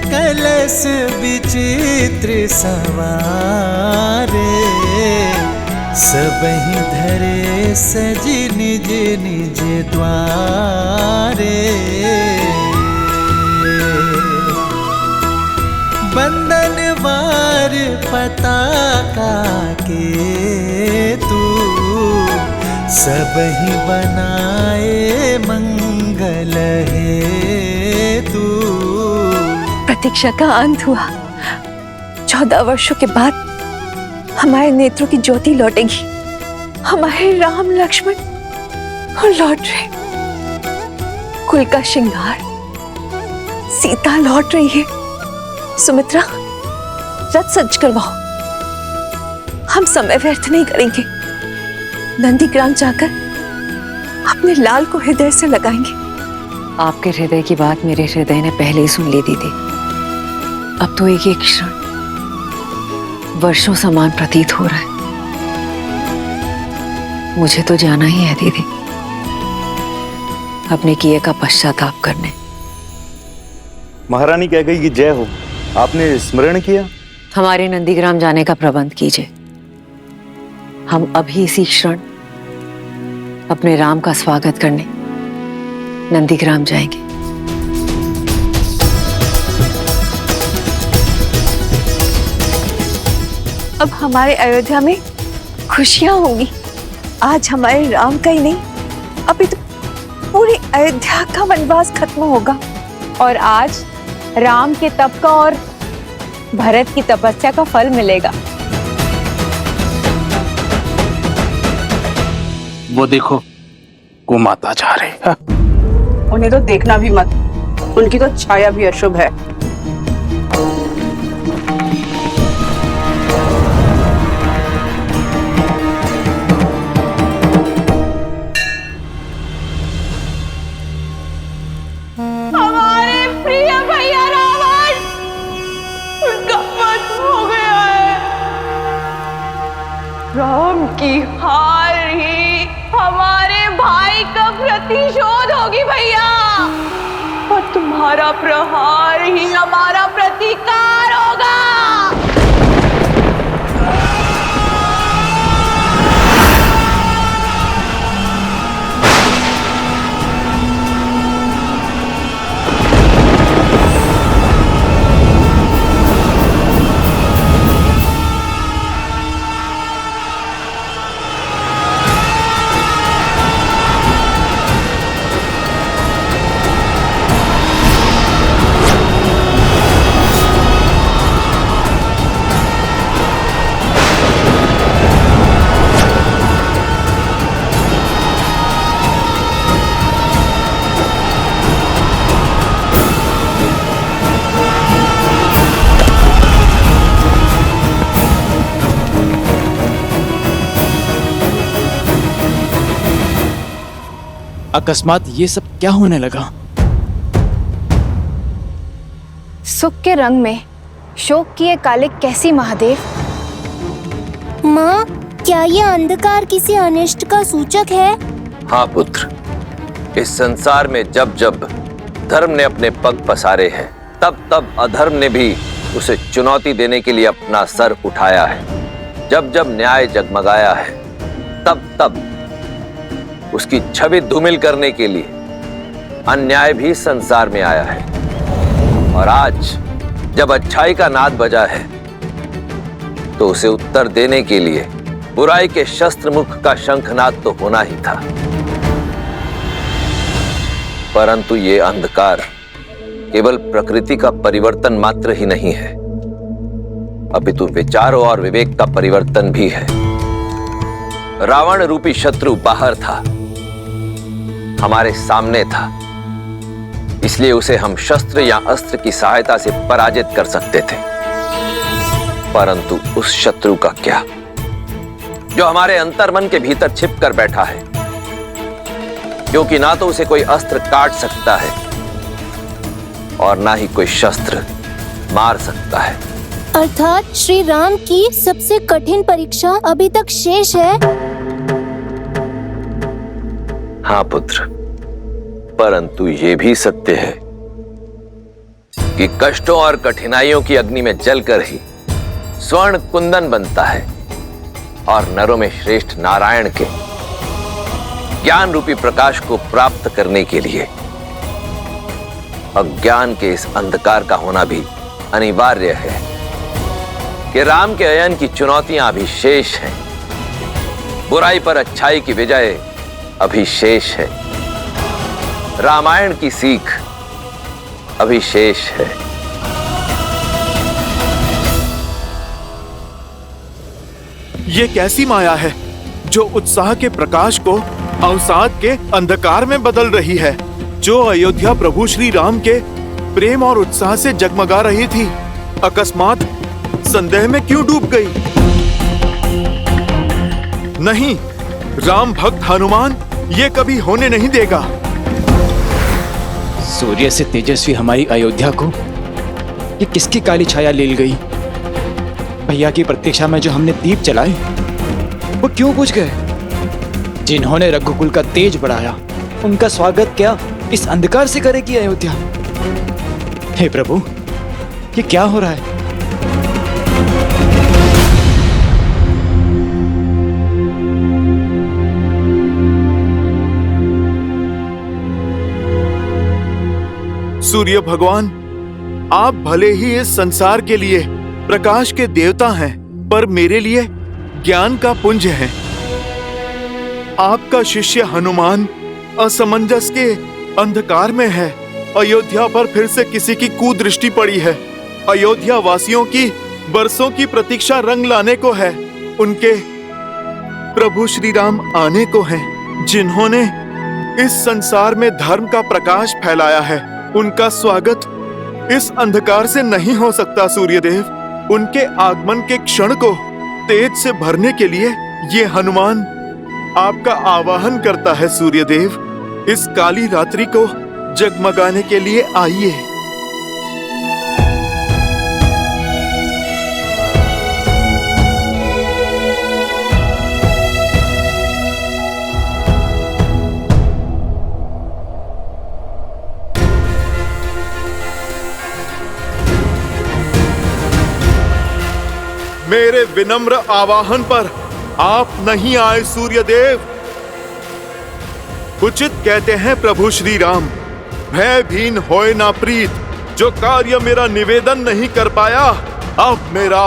कलश विचित्र सवारे, सबहि धरे सजी निज निज द्वारे। बंदनवार पताका के तू, सबहि बनाए मंगल हेतु। प्रतीक्षा का अंत हुआ। 14 वर्षों के बाद हमारे नेत्रों की ज्योति लौटेगी। हमारे राम लक्ष्मण लौट रहे, कुल का श्रृंगार, सीता लौट रही है। सुमित्रा, रथ सज्ज करवाओ। हम समय व्यर्थ नहीं करेंगे। नंदीग्राम जाकर अपने लाल को हृदय से लगाएंगे। आपके हृदय की बात मेरे हृदय ने पहले ही सुन ली दीदी। अब तो एक एक क्षण वर्षों समान प्रतीत हो रहा है। मुझे तो जाना ही है दीदी, अपने किए का पश्चाताप करने। महारानी कह गई कि जय हो, आपने स्मरण किया? हमारे नंदीग्राम जाने का प्रबंध कीजिए। हम अभी इसी क्षण अपने राम का स्वागत करने नंदीग्राम जाएंगे। अब हमारे अयोध्या में खुशियां होंगी। आज हमारे राम का ही नहीं, अभी तो पूरी अयोध्या का वनवास खत्म होगा। और आज राम के तप का और भरत की तपस्या का फल मिलेगा। वो देखो, गोमाता जा रहे हैं। उन्हें तो देखना भी मत, उनकी तो छाया भी अशुभ है। हमारे प्रिय भैया रावण, उनका वध हो गया है। राम की हार ही हमारे भाई का प्रतिशोध होगी भैया, और तुम्हारा प्रहार ही हमारा प्रतिकार होगा। अकस्मात ये सब क्या होने लगा? सुख के रंग में शोक किए काले कैसी महादेव। माँ, क्या ये अंधकार किसी अनिष्ट का सूचक है? हाँ पुत्र, इस संसार में जब जब धर्म ने अपने पग पसारे हैं, तब तब अधर्म ने भी उसे चुनौती देने के लिए अपना सर उठाया है। जब जब न्याय जगमगाया है, तब तब उसकी छवि धूमिल करने के लिए अन्याय भी संसार में आया है। और आज जब अच्छाई का नाद बजा है, तो उसे उत्तर देने के लिए बुराई के शस्त्र मुख का शंखनाद तो होना ही था। परंतु ये अंधकार केवल प्रकृति का परिवर्तन मात्र ही नहीं है, अपितु विचारों और विवेक का परिवर्तन भी है। रावण रूपी शत्रु बाहर था, हमारे सामने था, इसलिए उसे हम शस्त्र या अस्त्र की सहायता से पराजित कर सकते थे। परंतु उस शत्रु का क्या, जो हमारे अंतर्मन के भीतर छिप कर बैठा है, क्योंकि ना तो उसे कोई अस्त्र काट सकता है और ना ही कोई शस्त्र मार सकता है। अर्थात श्री राम की सबसे कठिन परीक्षा अभी तक शेष है। हाँ पुत्र, परंतु ये भी सत्य है कि कष्टों और कठिनाइयों की अग्नि में जलकर ही स्वर्ण कुंदन बनता है और नरों में श्रेष्ठ नारायण के ज्ञान रूपी प्रकाश को प्राप्त करने के लिए अज्ञान के इस अंधकार का होना भी अनिवार्य है कि राम के अयन की चुनौतियां अभी शेष हैं। बुराई पर अच्छाई की विजय अभी शेष है। रामायण की सीख अभी शेष है। ये कैसी माया है जो उत्साह के प्रकाश को अवसाद के अंधकार में बदल रही है, जो अयोध्या प्रभु श्री राम के प्रेम और उत्साह से जगमगा रही थी, अकस्मात संदेह में क्यों डूब गई? नहीं, राम भक्त हनुमान ये कभी होने नहीं देगा। सूर्य से तेजस्वी हमारी अयोध्या को ये किसकी काली छाया ले गई? भैया की प्रतीक्षा में जो हमने दीप जलाए वो क्यों बुझ गए? जिन्होंने रघुकुल का तेज बढ़ाया उनका स्वागत क्या इस अंधकार से करेगी अयोध्या? हे प्रभु, ये क्या हो रहा है? सूर्य भगवान, आप भले ही इस संसार के लिए प्रकाश के देवता हैं, पर मेरे लिए ज्ञान का पुंज हैं। आपका शिष्य हनुमान असमंजस के अंधकार में है। अयोध्या पर फिर से किसी की कुदृष्टि पड़ी है। अयोध्या वासियों की बरसों की प्रतीक्षा रंग लाने को है। उनके प्रभु श्री राम आने को हैं, जिन्होंने इस संसार में धर्म का प्रकाश फैलाया है। उनका स्वागत इस अंधकार से नहीं हो सकता सूर्यदेव। उनके आगमन के क्षण को तेज से भरने के लिए ये हनुमान आपका आवाहन करता है सूर्यदेव। इस काली रात्रि को जगमगाने के लिए आइए। मेरे विनम्र आवाहन पर आप नहीं आए सूर्यदेव। उचित कहते हैं प्रभु श्री राम, भयभीन होए ना प्रीत। जो कार्य मेरा निवेदन नहीं कर पाया, अब मेरा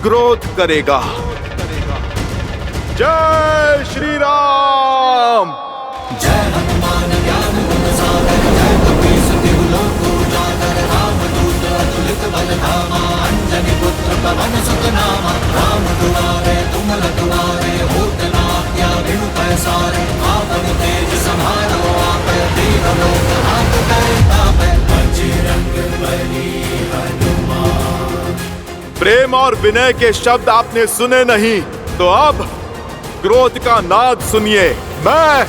क्रोध करेगा। जय श्री राम। जय हनुमान ज्ञान गुण सागर, जय कपीस तिहु लोक उजागर। रामदूत अतुलित बल धामा, अंजनी पुत्र पवन सुत नामा। राम दुआरे तुम रखवारे, होत न आज्ञा बिनु पैसारे। आपन तेज समारो आपै, तीनों लोक हाथ धरे तापै। बजरंग बली हनुमान। प्रेम और विनय के शब्द आपने सुने नहीं, तो अब क्रोध का नाद सुनिए। मैं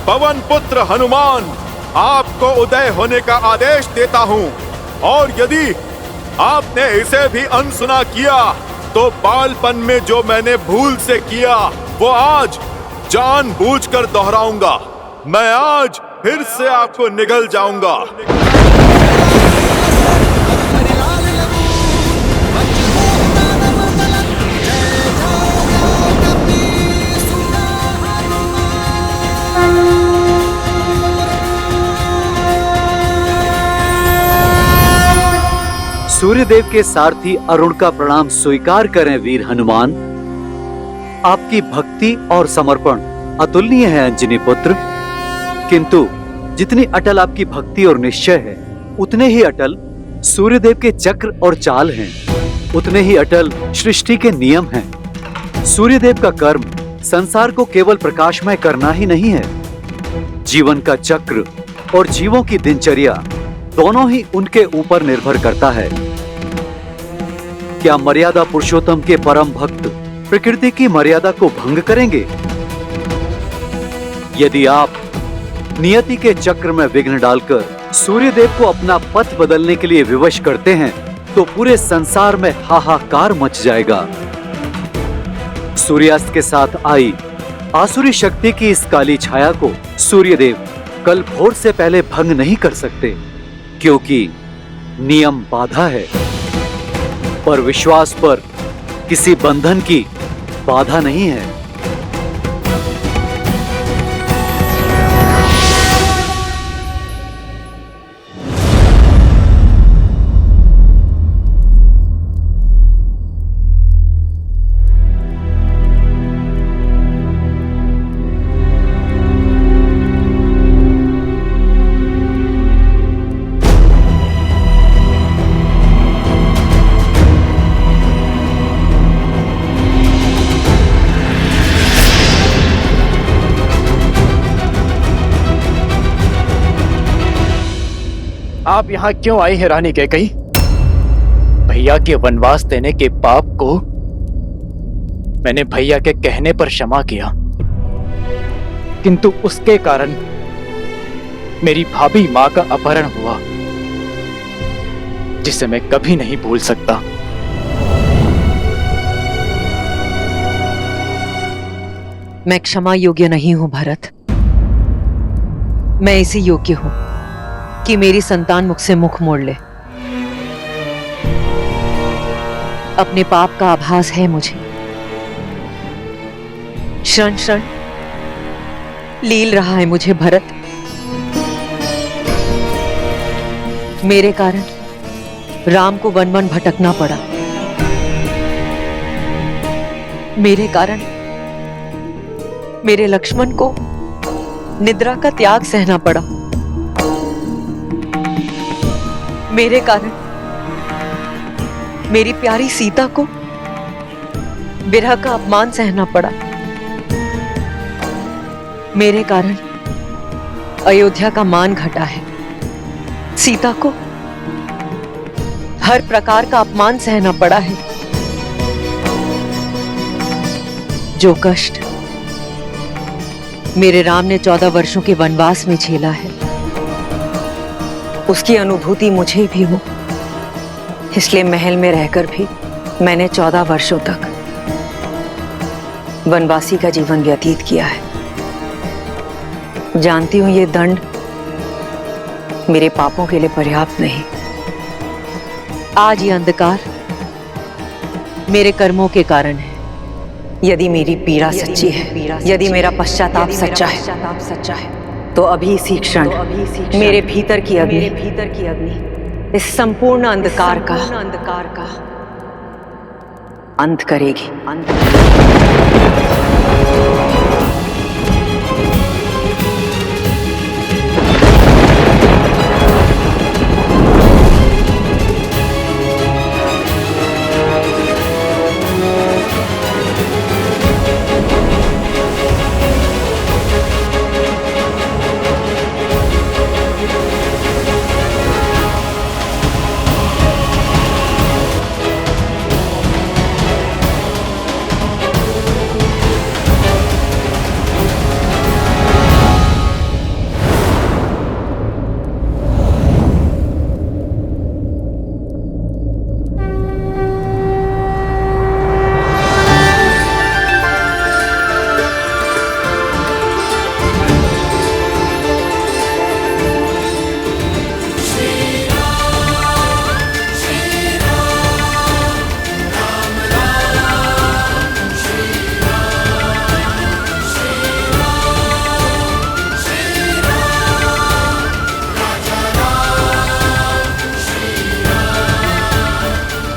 पवन पुत्र हनुमान आपको उदय होने का आदेश देता हूँ, और यदि आपने इसे भी अनसुना किया तो बालपन में जो मैंने भूल से किया वो आज जानबूझकर दोहराऊंगा। मैं आज फिर से आपको निगल जाऊंगा। सूर्यदेव के सारथी अरुण का प्रणाम स्वीकार करें वीर हनुमान। आपकी भक्ति और समर्पण अतुलनीय है अंजनी पुत्र, किंतु जितनी अटल आपकी भक्ति और निश्चय है, उतने ही अटल सूर्यदेव के चक्र और चाल हैं, उतने ही अटल सृष्टि के नियम हैं। सूर्यदेव का कर्म संसार को केवल प्रकाशमय करना ही नहीं है, जीवन का चक्र और जीवों की दिनचर्या दोनों ही उनके ऊपर निर्भर करता है। क्या मर्यादा पुरुषोत्तम के परम भक्त प्रकृति की मर्यादा को भंग करेंगे? यदि आप नियति के चक्र में विघ्न डालकर सूर्यदेव को अपना पथ बदलने के लिए विवश करते हैं, तो पूरे संसार में हाहाकार मच जाएगा। सूर्यास्त के साथ आई आसुरी शक्ति की इस काली छाया को सूर्यदेव कल भोर से पहले भंग नहीं कर सकते, क्योंकि नियम बाधा है, पर विश्वास पर किसी बंधन की बाधा नहीं है। आप यहाँ क्यों आई हैं रानी कैकई? भैया के वनवास देने के पाप को मैंने भैया के कहने पर क्षमा किया, किंतु उसके कारण मेरी भाभी माँ का अपहरण हुआ, जिसे मैं कभी नहीं भूल सकता। मैं क्षमा योग्य नहीं हूं भरत। मैं इसी योग्य हूं कि मेरी संतान मुझसे मुख मोड़ ले। अपने पाप का आभास है मुझे। क्षण क्षण लील रहा है मुझे भरत। मेरे कारण राम को वन वन भटकना पड़ा। मेरे कारण मेरे लक्ष्मण को निद्रा का त्याग सहना पड़ा। मेरे कारण मेरी प्यारी सीता को विरह का अपमान सहना पड़ा। मेरे कारण अयोध्या का मान घटा है। सीता को हर प्रकार का अपमान सहना पड़ा है। जो कष्ट मेरे राम ने 14 वर्षों के वनवास में झेला है, उसकी अनुभूति मुझे भी हो। इसलिए महल में रहकर भी मैंने 14 वर्षों तक वनवासी का जीवन व्यतीत किया है। जानती हूं ये दंड मेरे पापों के लिए पर्याप्त नहीं। आज ये अंधकार मेरे कर्मों के कारण है। यदि मेरी पीड़ा सच्ची है, यदि मेरा पश्चाताप सच्चा है, तो अभी इसी क्षण मेरे भीतर की अग्नि इस संपूर्ण अंधकार का अंत करेगी।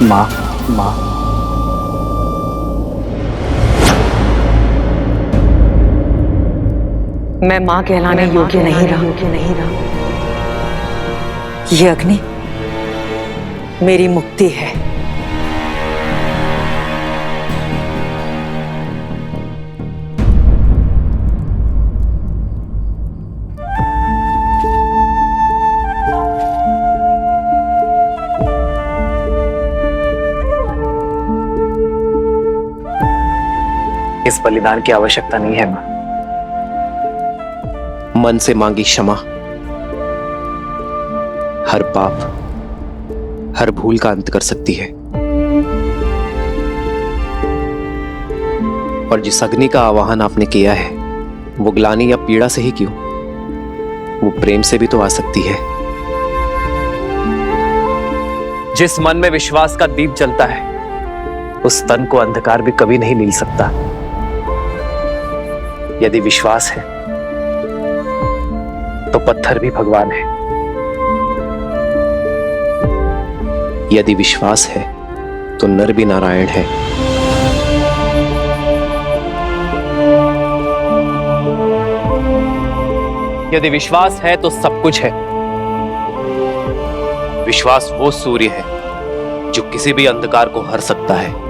माँ, माँ, मैं मां कहलाने योग्य नहीं रहा। ये अग्नि मेरी मुक्ति है। इस बलिदान की आवश्यकता नहीं है मां। मन से मांगी क्षमा हर पाप, हर भूल का अंत कर सकती है। और जिस अग्नि का आवाहन आपने किया है, वो ग्लानि या पीड़ा से ही क्यों, वो प्रेम से भी तो आ सकती है। जिस मन में विश्वास का दीप जलता है, उस तन को अंधकार भी कभी नहीं मिल सकता। यदि विश्वास है तो पत्थर भी भगवान है। यदि विश्वास है तो नर भी नारायण है। यदि विश्वास है तो सब कुछ है। विश्वास वो सूर्य है जो किसी भी अंधकार को हर सकता है।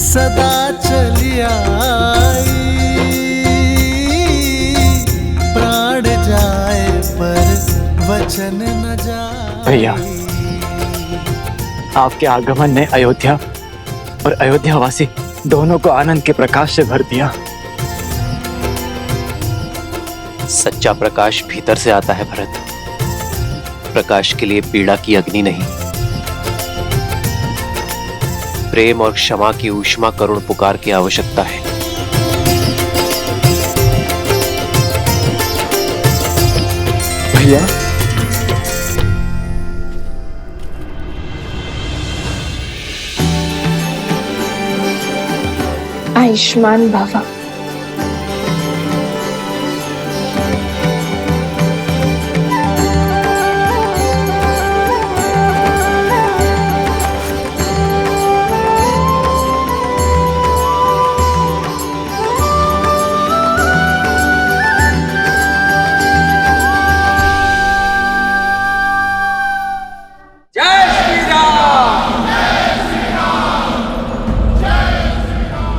सदा चली आई, प्राण जाए पर वचन न जाए। भैया, आपके आगमन ने अयोध्या और अयोध्यावासी दोनों को आनंद के प्रकाश से भर दिया। सच्चा प्रकाश भीतर से आता है भरत। प्रकाश के लिए पीड़ा की अग्नि नहीं, प्रेम और क्षमा की ऊष्मा करुण पुकार की आवश्यकता है। भैया, आयुष्मान भव।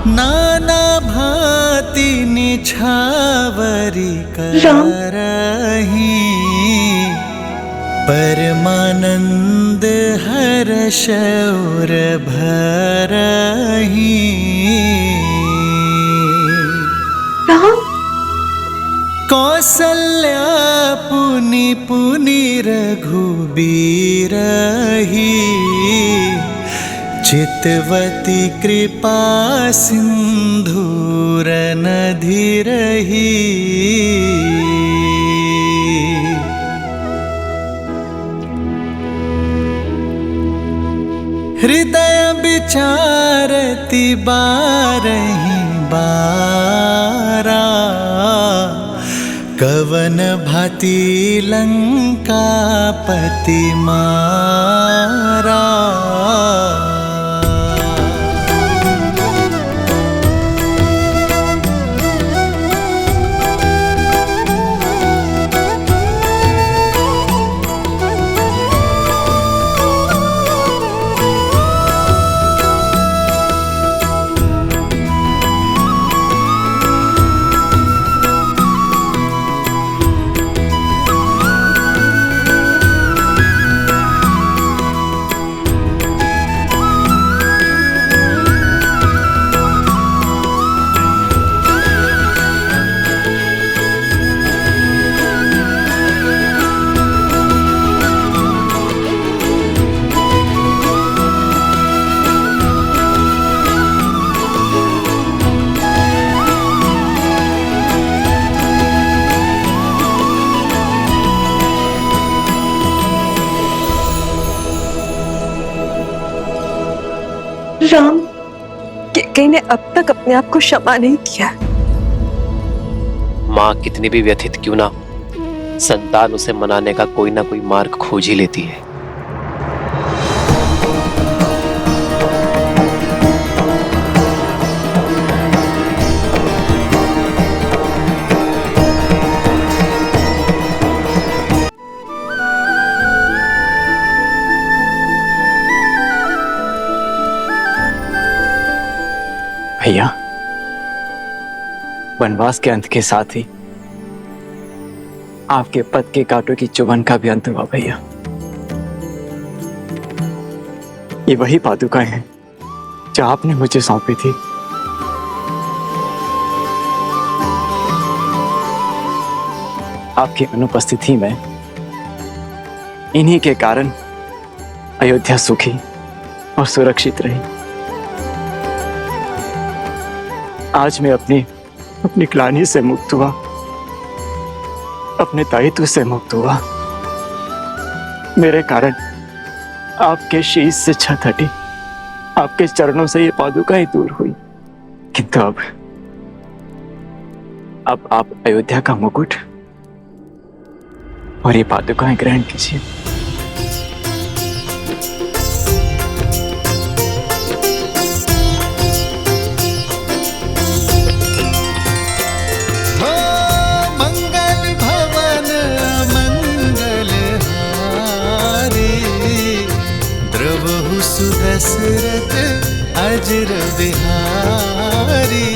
नाना भांति निछावरी करही, परमानंद हर्ष और भरही। कौसल्या पुनि पुनि रघुबीरही, चितवती कृपा सिंधूर नधि रही। हृदय विचारति बारही बारा, कवन भांति लंकापति मारा। कैकेयी ने अब तक अपने आप को क्षमा नहीं किया। माँ कितनी भी व्यथित क्यों ना हो, संतान उसे मनाने का कोई ना कोई मार्ग खोज ही लेती है। भैया, वनवास के अंत के साथ ही आपके पद के कांटों की चुभन का भी अंत हुआ भैया। ये वही पादुकाएं हैं जो आपने मुझे सौंपी थी। आपकी अनुपस्थिति में इन्हीं के कारण अयोध्या सुखी और सुरक्षित रही। आज मैं अपनी ग्लानि से मुक्त हुआ, अपने दायित्व से मुक्त हुआ। मेरे कारण आपके शीश से छत हटी, आपके चरणों से ये पादुकाएं दूर हुई। किंतु अब आप अयोध्या का मुकुट और ये पादुकाएं ग्रहण कीजिए। दशरथ अजर बिहारी।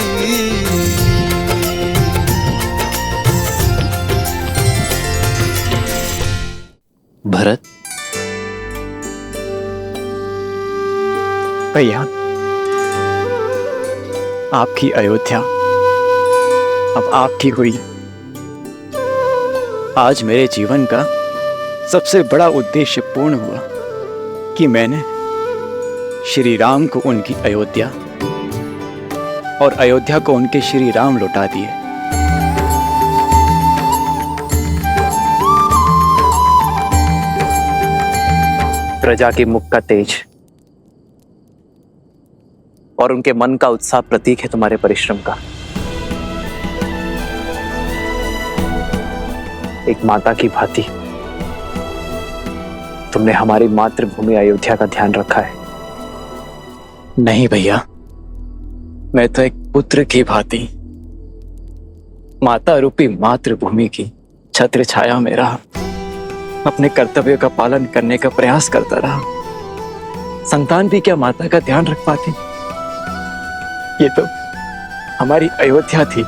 भरत, भैया, आपकी अयोध्या अब आपकी हुई। आज मेरे जीवन का सबसे बड़ा उद्देश्य पूर्ण हुआ कि मैंने श्री राम को उनकी अयोध्या और अयोध्या को उनके श्री राम लौटा दिए। प्रजा के मुख का तेज और उनके मन का उत्साह प्रतीक है तुम्हारे परिश्रम का। एक माता की भांति तुमने हमारी मातृभूमि अयोध्या का ध्यान रखा है। नहीं भैया, मैं तो एक पुत्र की भांति माता रूपी मातृभूमि की छत्र छाया में रहा, अपने कर्तव्यों का पालन करने का प्रयास करता रहा। संतान भी क्या माता का ध्यान रख पाती? ये तो हमारी अयोध्या थी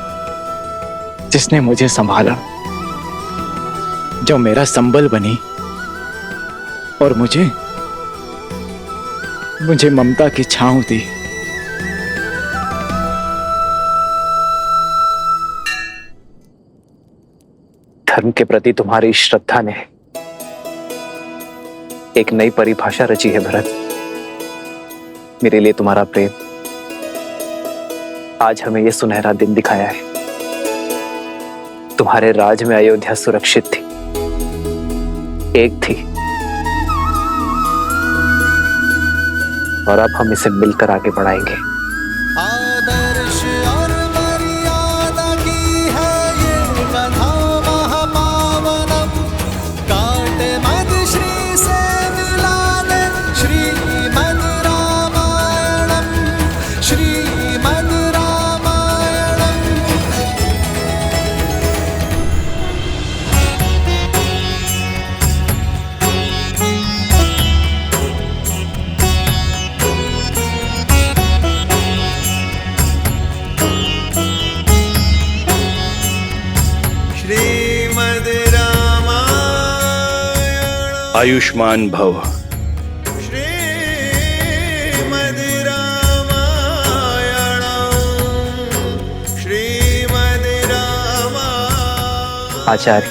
जिसने मुझे संभाला, जो मेरा संबल बनी और मुझे ममता की छांव दी। धर्म के प्रति तुम्हारी श्रद्धा ने एक नई परिभाषा रची है भरत। मेरे लिए तुम्हारा प्रेम आज हमें यह सुनहरा दिन दिखाया है। तुम्हारे राज में अयोध्या सुरक्षित थी, एक थी, और अब हम इसे मिलकर आगे बढ़ाएंगे। आदर्श और मर्यादा की है ये कथा महापावनम। काट मद श्री से मिला दे श्रीमद् रामायणम, श्रीमद् रामायणम। श्रीमद् रामायण आयुष्मान भव। श्रीमद् रामायण, श्रीमद् रामायण। आचार्य,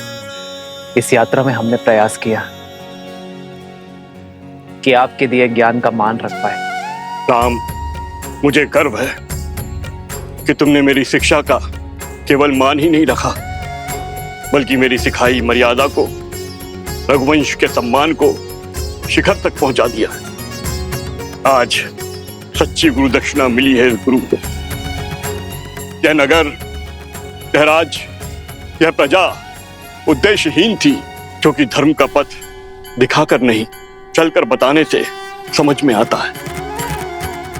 इस यात्रा में हमने प्रयास किया कि आपके दिए ज्ञान का मान रख पाए। राम, मुझे गर्व है कि तुमने मेरी शिक्षा का केवल मान ही नहीं रखा, बल्कि मेरी सिखाई मर्यादा को, रघुवंश के सम्मान को शिखर तक पहुंचा दिया। आज सच्ची गुरु दक्षिणा मिली है इस गुरु को। यह नगर, यह राज, यह प्रजा उद्देश्यहीन थी, जो कि धर्म का पथ दिखाकर नहीं, चलकर बताने से समझ में आता है।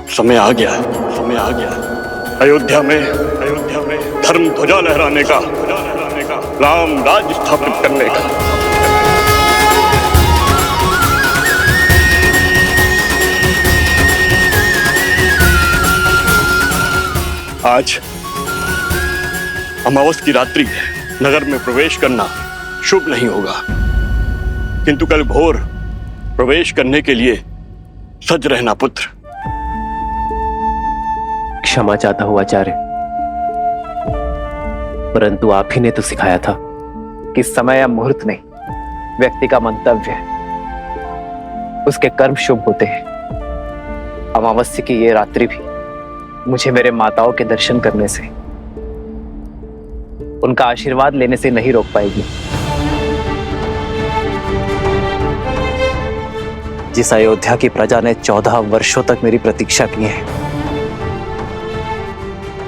समय आ गया है, समय आ गया है। अयोध्या में धर्म ध्वजा लहराने का, राम राज स्थापित करने का। आज अमावस की रात्रि है, नगर में प्रवेश करना शुभ नहीं होगा, किंतु कल भोर प्रवेश करने के लिए सज रहना पुत्र। क्षमा चाहता हूं आचार्य, परंतु आप ही ने तो सिखाया था कि समय या मुहूर्त नहीं, व्यक्ति का मंतव्य है, उसके कर्म शुभ होते हैं। अमावस्या की ये रात्रि भी मुझे मेरे माताओं के दर्शन करने से, उनका आशीर्वाद लेने से नहीं रोक पाएगी। जिस अयोध्या की प्रजा ने 14 वर्षों तक मेरी प्रतीक्षा की है,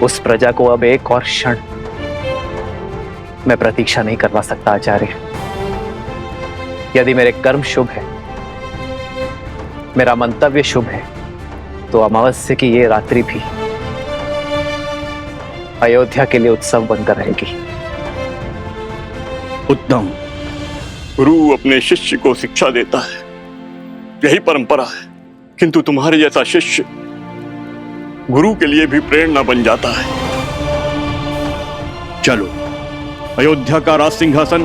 उस प्रजा को अब एक और क्षण मैं प्रतीक्षा नहीं करवा सकता आचार्य। यदि मेरे कर्म शुभ है, मेरा मंतव्य शुभ है, तो अमावस्या की ये रात्रि भी अयोध्या के लिए उत्सव बनकर रहेगी। उत्तम। गुरु अपने शिष्य को शिक्षा देता है, यही परंपरा है, किंतु तुम्हारे जैसा शिष्य गुरु के लिए भी प्रेरणा बन जाता है। चलो, अयोध्या का राज सिंहासन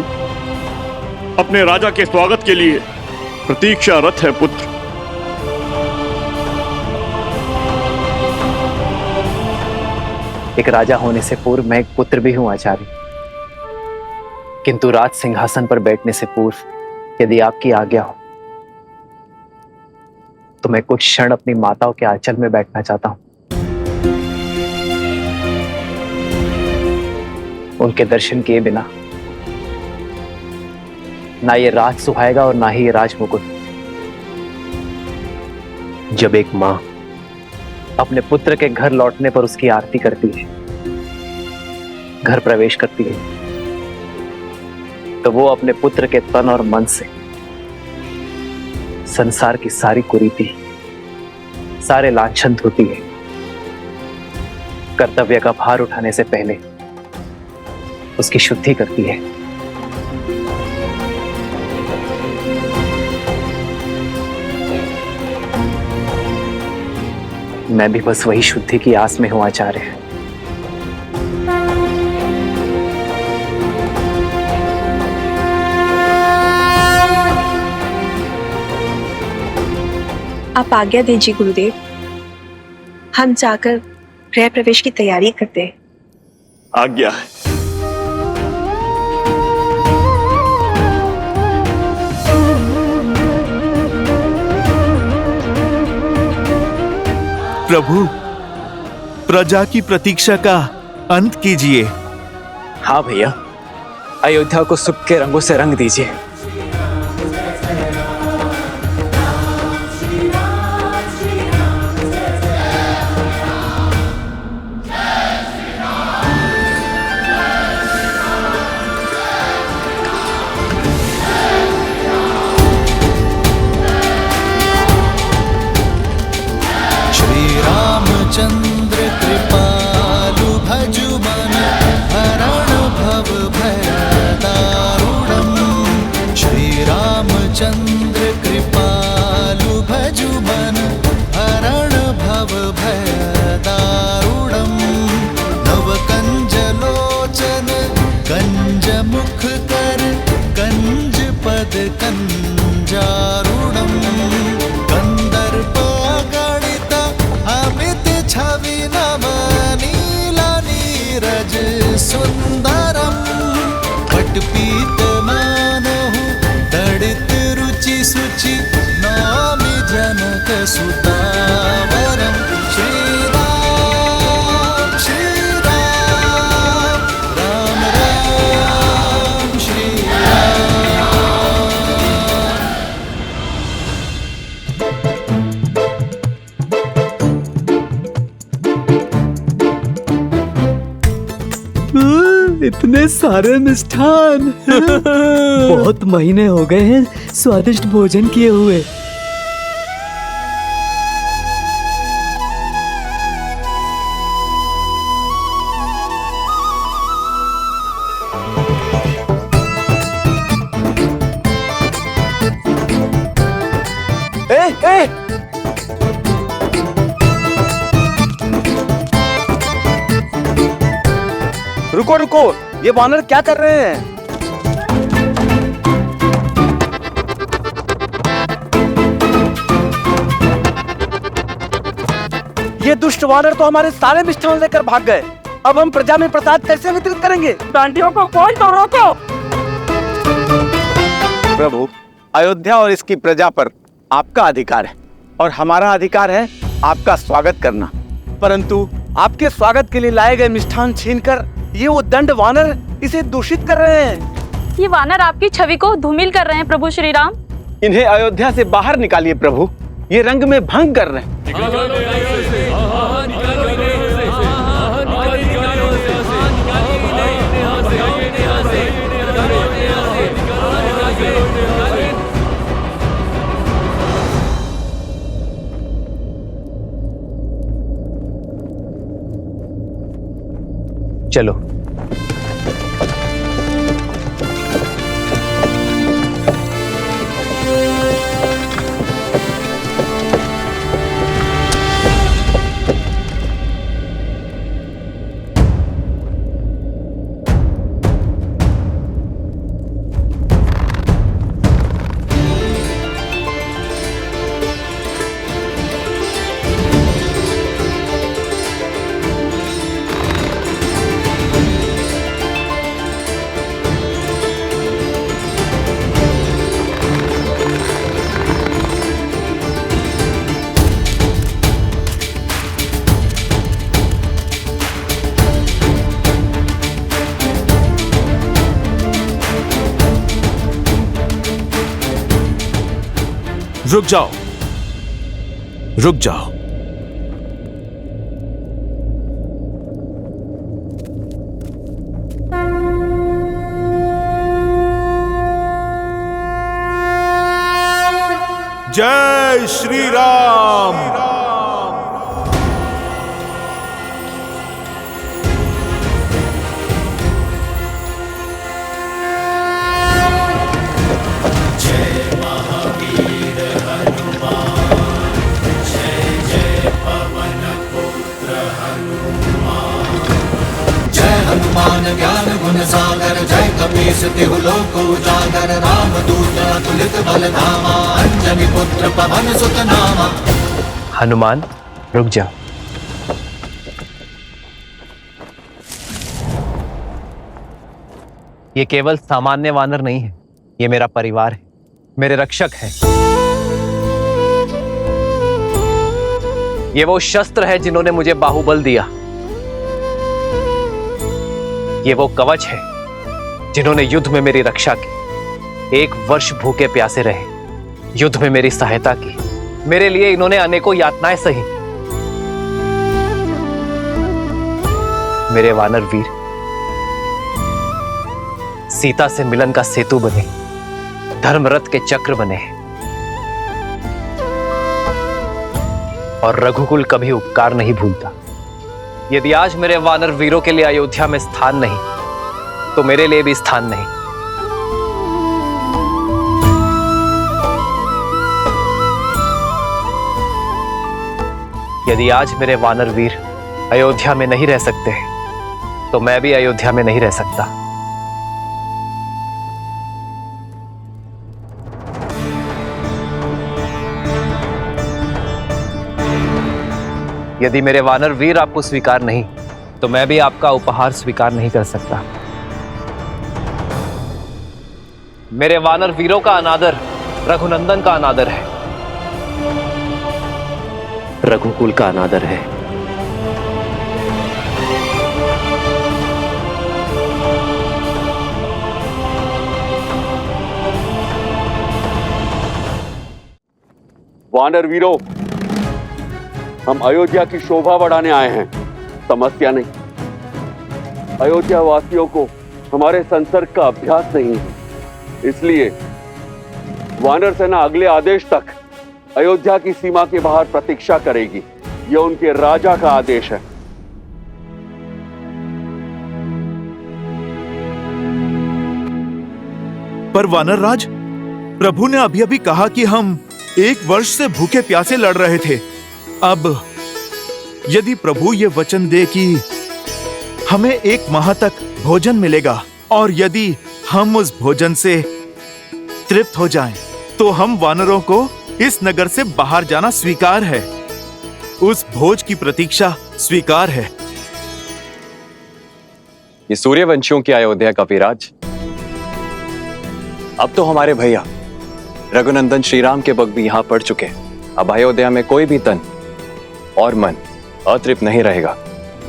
अपने राजा के स्वागत के लिए प्रतीक्षारत है पुत्र। एक राजा होने से पूर्व मैं एक पुत्र भी हूं आचार्य, किंतु राज सिंहासन पर बैठने से पूर्व यदि आपकी आज्ञा हो तो मैं कुछ क्षण अपनी माताओं के आंचल में बैठना चाहता हूं। उनके दर्शन किए बिना ना ये राज सुहाएगा और ना ही ये राज मुकुट। जब एक मां अपने पुत्र के घर लौटने पर उसकी आरती करती है, घर प्रवेश करती है, तो वो अपने पुत्र के तन और मन से संसार की सारी कुरीति, सारे लांछन धोती है। कर्तव्य का भार उठाने से पहले उसकी शुद्धि करती है। मैं भी बस वही शुद्धि की आस में हूं आचार्य। आप आज्ञा दीजिए गुरुदेव, हम जाकर गृह प्रवेश की तैयारी करते हैं। आज्ञा है। प्रभु, प्रजा की प्रतीक्षा का अंत कीजिए। हाँ भैया, अयोध्या को सुख के रंगों से रंग दीजिए। चंद्र कृपालु भजु मन हरण भव भय दारुणम्। श्री रामचंद्र कृपालु भजु मन हरण भव भय दारुणम्। नव कंज लोचन कंज मुख कर कंज पद कंजारुणम्। कंदर्प गणित अमित छवि नव नीला नीरज सुंदरम। पटपीत मानहु दड़ित रुचि सुचि नामि जनक सुतावरम। श्री राम श्री राम राम राम श्री राम। इतने सारे मिष्ठान। बहुत महीने हो गए हैं स्वादिष्ट भोजन किए हुए। रुको रुको, ये वानर क्या कर रहे हैं? ये दुष्ट वानर तो हमारे सारे मिष्ठान लेकर भाग गए। अब हम प्रजा में प्रसाद कैसे वितरित करेंगे? डांडियों को खोल दो, रोको। प्रभु, अयोध्या और इसकी प्रजा पर आपका अधिकार है और हमारा अधिकार है आपका स्वागत करना। परंतु आपके स्वागत के लिए लाए गए मिष्ठान छीनकर ये उद्दंड वानर इसे दूषित कर रहे हैं। ये वानर आपकी छवि को धूमिल कर रहे हैं प्रभु श्री राम। इन्हें अयोध्या से बाहर निकालिए प्रभु, ये रंग में भंग कर रहे हैं। चलो। रुक जाओ, रुक जाओ। जय श्री राम। हनुमान ज्ञान गुण सागर जय कपीस तिहु लोक उजागर रामदूत अतुलित बल धामा अंजनी पुत्र पवन सुत नामा। हनुमान, रुक जा। ये केवल सामान्य वानर नहीं है, ये मेरा परिवार है, मेरे रक्षक हैं। ये वो शस्त्र है जिन्होंने मुझे बाहुबल दिया। ये वो कवच है जिन्होंने युद्ध में मेरी रक्षा की। 1 वर्ष भूखे प्यासे रहे, युद्ध में मेरी सहायता की। मेरे लिए इन्होंने अनेकों यातनाएं सही। मेरे वानर वीर सीता से मिलन का सेतु बने, धर्मरथ के चक्र बने और रघुकुल कभी उपकार नहीं भूलता। यदि आज मेरे वानर वीरों के लिए अयोध्या में स्थान नहीं, तो मेरे लिए भी स्थान नहीं। यदि आज मेरे वानर वीर अयोध्या में नहीं रह सकते, तो मैं भी अयोध्या में नहीं रह सकता। यदि मेरे वानर वीर आपको स्वीकार नहीं, तो मैं भी आपका उपहार स्वीकार नहीं कर सकता। मेरे वानर वीरों का अनादर रघुनंदन का अनादर है, रघुकुल का अनादर है। वानर वीरों, हम अयोध्या की शोभा बढ़ाने आए हैं, समस्या नहीं। अयोध्या वासियों को हमारे संसर्ग का अभ्यास नहीं है, इसलिए वानर सेना अगले आदेश तक अयोध्या की सीमा के बाहर प्रतीक्षा करेगी। यह उनके राजा का आदेश है। पर वानर राज, प्रभु ने अभी अभी कहा कि हम 1 वर्ष से भूखे प्यासे लड़ रहे थे। अब यदि प्रभु ये वचन दे कि हमें 1 माह तक भोजन मिलेगा और यदि हम उस भोजन से तृप्त हो जाएं, तो हम वानरों को इस नगर से बाहर जाना स्वीकार है। उस भोज की प्रतीक्षा स्वीकार है। ये सूर्यवंशियों की अयोध्या का विराज अब तो हमारे भैया रघुनंदन श्री राम के पग भी यहां पड़ चुके हैं। अब अयोध्या में कोई भी तन और मन अतृप्त नहीं रहेगा।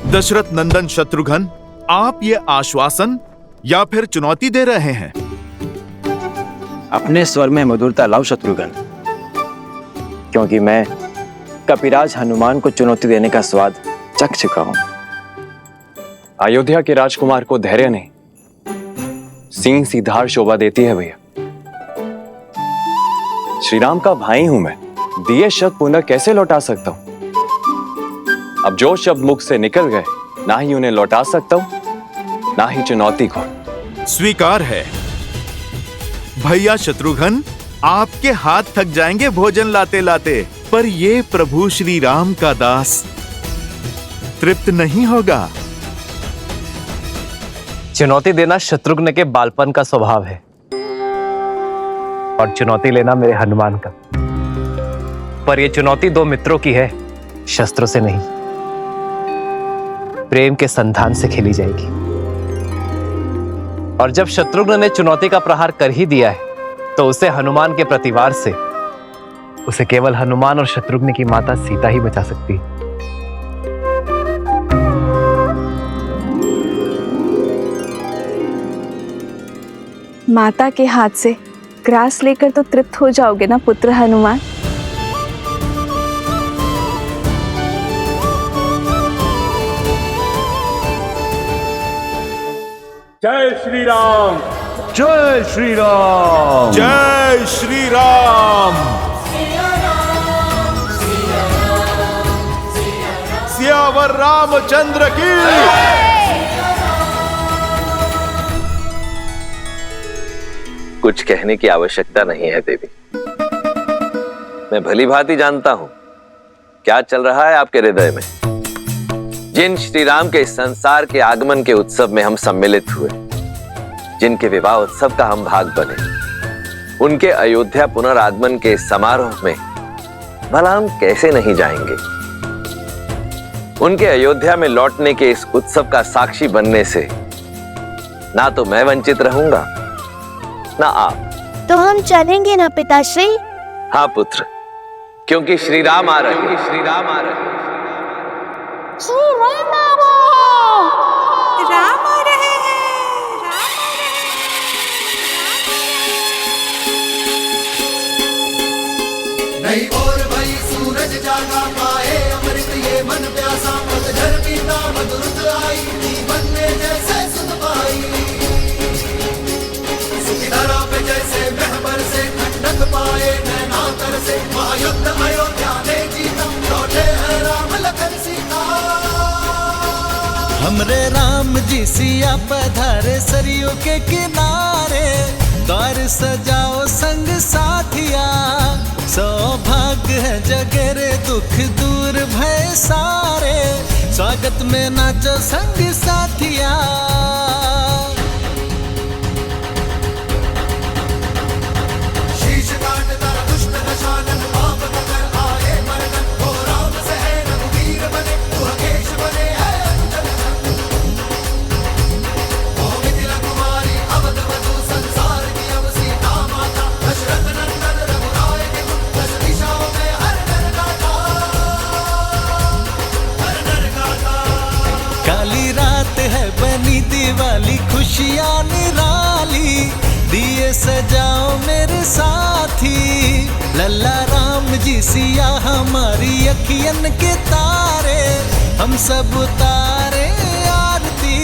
दशरथ नंदन शत्रुघ्न, आप ये आश्वासन या फिर चुनौती दे रहे हैं? अपने स्वर में मधुरता लाओ शत्रुघ्न, क्योंकि मैं कपिराज हनुमान को चुनौती देने का स्वाद चख चुका हूं। अयोध्या के राजकुमार को धैर्य नहीं, सिंह सी धार शोभा देती है भैया। श्री राम का भाई हूं मैं, दिए शब्द पुनः कैसे लौटा सकता हूं? अब जो शब्द मुख से निकल गए, ना ही उन्हें लौटा सकता हूं, ना ही चुनौती को। स्वीकार है। भैया शत्रुघ्न, आपके हाथ थक जाएंगे भोजन लाते लाते, पर ये प्रभु श्री राम का दास तृप्त नहीं होगा। चुनौती देना शत्रुघ्न के बालपन का स्वभाव है और चुनौती लेना मेरे हनुमान का। पर यह चुनौती 2 मित्रों की है, शस्त्रों से नहीं, प्रेम के संधान से खेली जाएगी। और जब शत्रुघ्न ने चुनौती का प्रहार कर ही दिया है, तो उसे हनुमान के प्रतिवार से उसे केवल हनुमान और शत्रुघ्न की माता सीता ही बचा सकती है। माता के हाथ से ग्रास लेकर तो तृप्त हो जाओगे ना पुत्र हनुमान? जय श्री राम, जय श्री राम, जय श्री राम। सियावर रामचंद्र की। कुछ कहने की आवश्यकता नहीं है देवी। मैं भली भांति जानता हूं क्या चल रहा है आपके हृदय में। जिन श्री राम के संसार के आगमन के उत्सव में हम सम्मिलित हुए, जिनके विवाह उत्सव का हम भाग बने, उनके अयोध्या पुनरागमन के समारोह में भला हम कैसे नहीं जाएंगे। उनके अयोध्या में लौटने के इस उत्सव का साक्षी बनने से ना तो मैं वंचित रहूंगा, ना आप। तो हम चलेंगे ना पिताश्री? हाँ पुत्र, क्योंकि श्री राम आ रहे हैं। श्री राम आ रहे हैं। श्री राम आ रहे हैं। राम आ रहे हैं। नहीं और भाई सूरज जागा पाए अमृत ये मन प्यासा, पतझड़ पीता मधुरत आई, जीवन में जैसे सुध पाई। सुखी धरा पे जैसे महबर से ठंडक पाए नैना तर से, महायुद्ध अयोध्या ने जीता, लौटे हैं राम लखन सीता। हमरे राम जी सिया पधारे सरयू के किनारे, द्वार सजाओ संग साथिया, सौभाग्य है जगरे दुख दूर भय सारे, स्वागत में नाचो संग साथिया। शीश काटता दुष्ट दशानन, पाप कर आए मर्दन, हो राम से है रघुवीर बने, दुर्गेश बने है अंजन। हो मिथिला कुमारी अवध वधु, संसार की अब सीता माता, दशरथ नंदन रघुराय के गुण, 10 दिशाओं में हर नर गाता, हर नर गाता। काली रात है बनी दिवाली, खुशियाँ निराली, दिए सजाओ मेरे साथी, लल्ला राम जी सिया हमारी अखियन के तारे, हम सब उतारे आरती।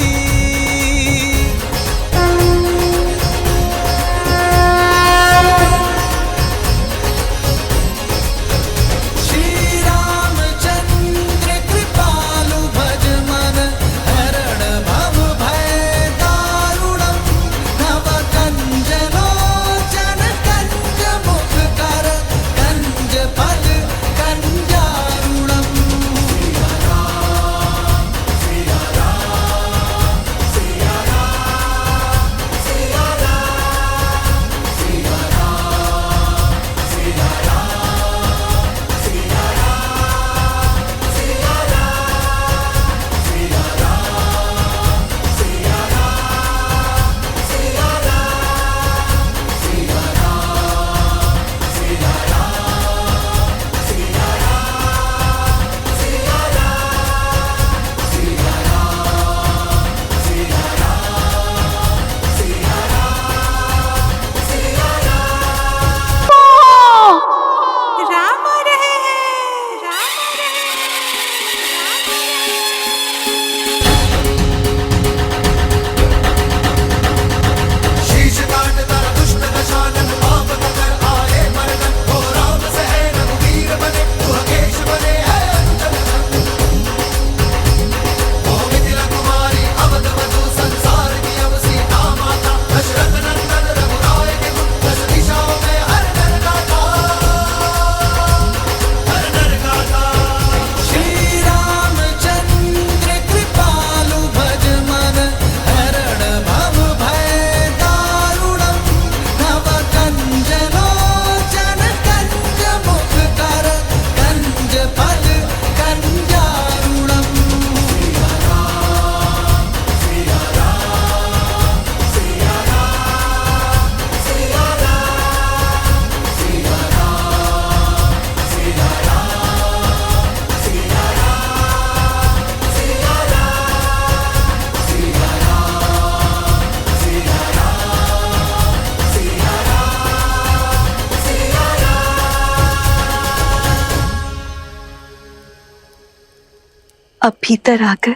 अब भीतर आकर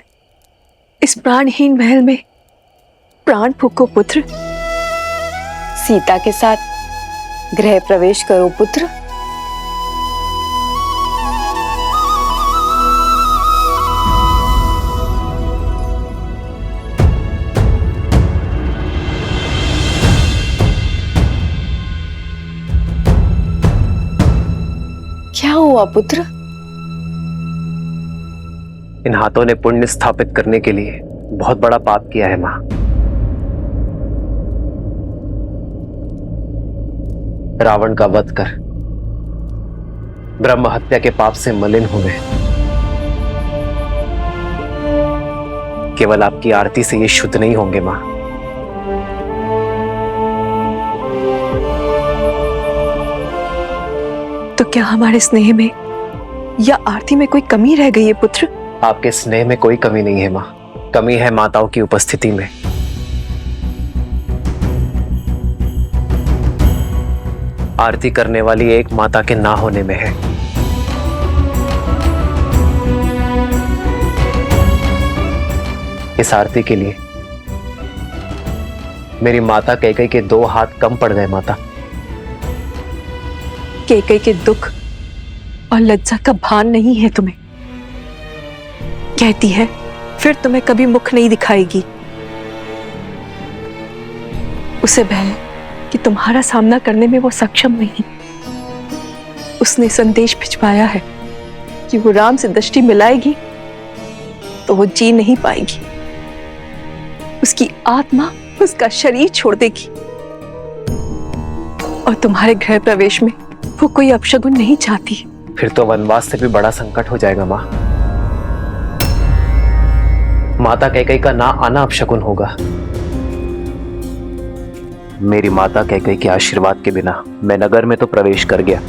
इस प्राणहीन महल में प्राण फूको पुत्र। सीता के साथ गृह प्रवेश करो पुत्र। क्या हुआ पुत्र? इन हाथों ने पुण्य स्थापित करने के लिए बहुत बड़ा पाप किया है मां। रावण का वध कर ब्रह्म हत्या के पाप से मलिन हुए। केवल आपकी आरती से ये शुद्ध नहीं होंगे मां। तो क्या हमारे स्नेह में या आरती में कोई कमी रह गई है पुत्र? आपके स्नेह में कोई कमी नहीं है मां, कमी है माताओं की उपस्थिति में। आरती करने वाली एक माता के ना होने में है। इस आरती के लिए मेरी माता कैकेयी के 2 हाथ कम पड़ गए माता। कैकेयी के दुख और लज्जा का भान नहीं है तुम्हें। कहती है फिर तुम्हें कभी मुख नहीं दिखाएगी। उसे भय है कि तुम्हारा सामना करने में वो सक्षम नहीं। उसने संदेश भिजवाया है कि वो राम से दृष्टि मिलाएगी तो वो जी नहीं पाएगी। उसकी आत्मा उसका शरीर छोड़ देगी और तुम्हारे गृह प्रवेश में वो कोई अपशगुन नहीं चाहती। फिर तो वनवास से भी बड़ा संकट हो जाएगा मां। माता कैकेयी का ना आना अपशगुन होगा। मेरी माता कैकेयी के आशीर्वाद के बिना मैं नगर में तो प्रवेश कर गया,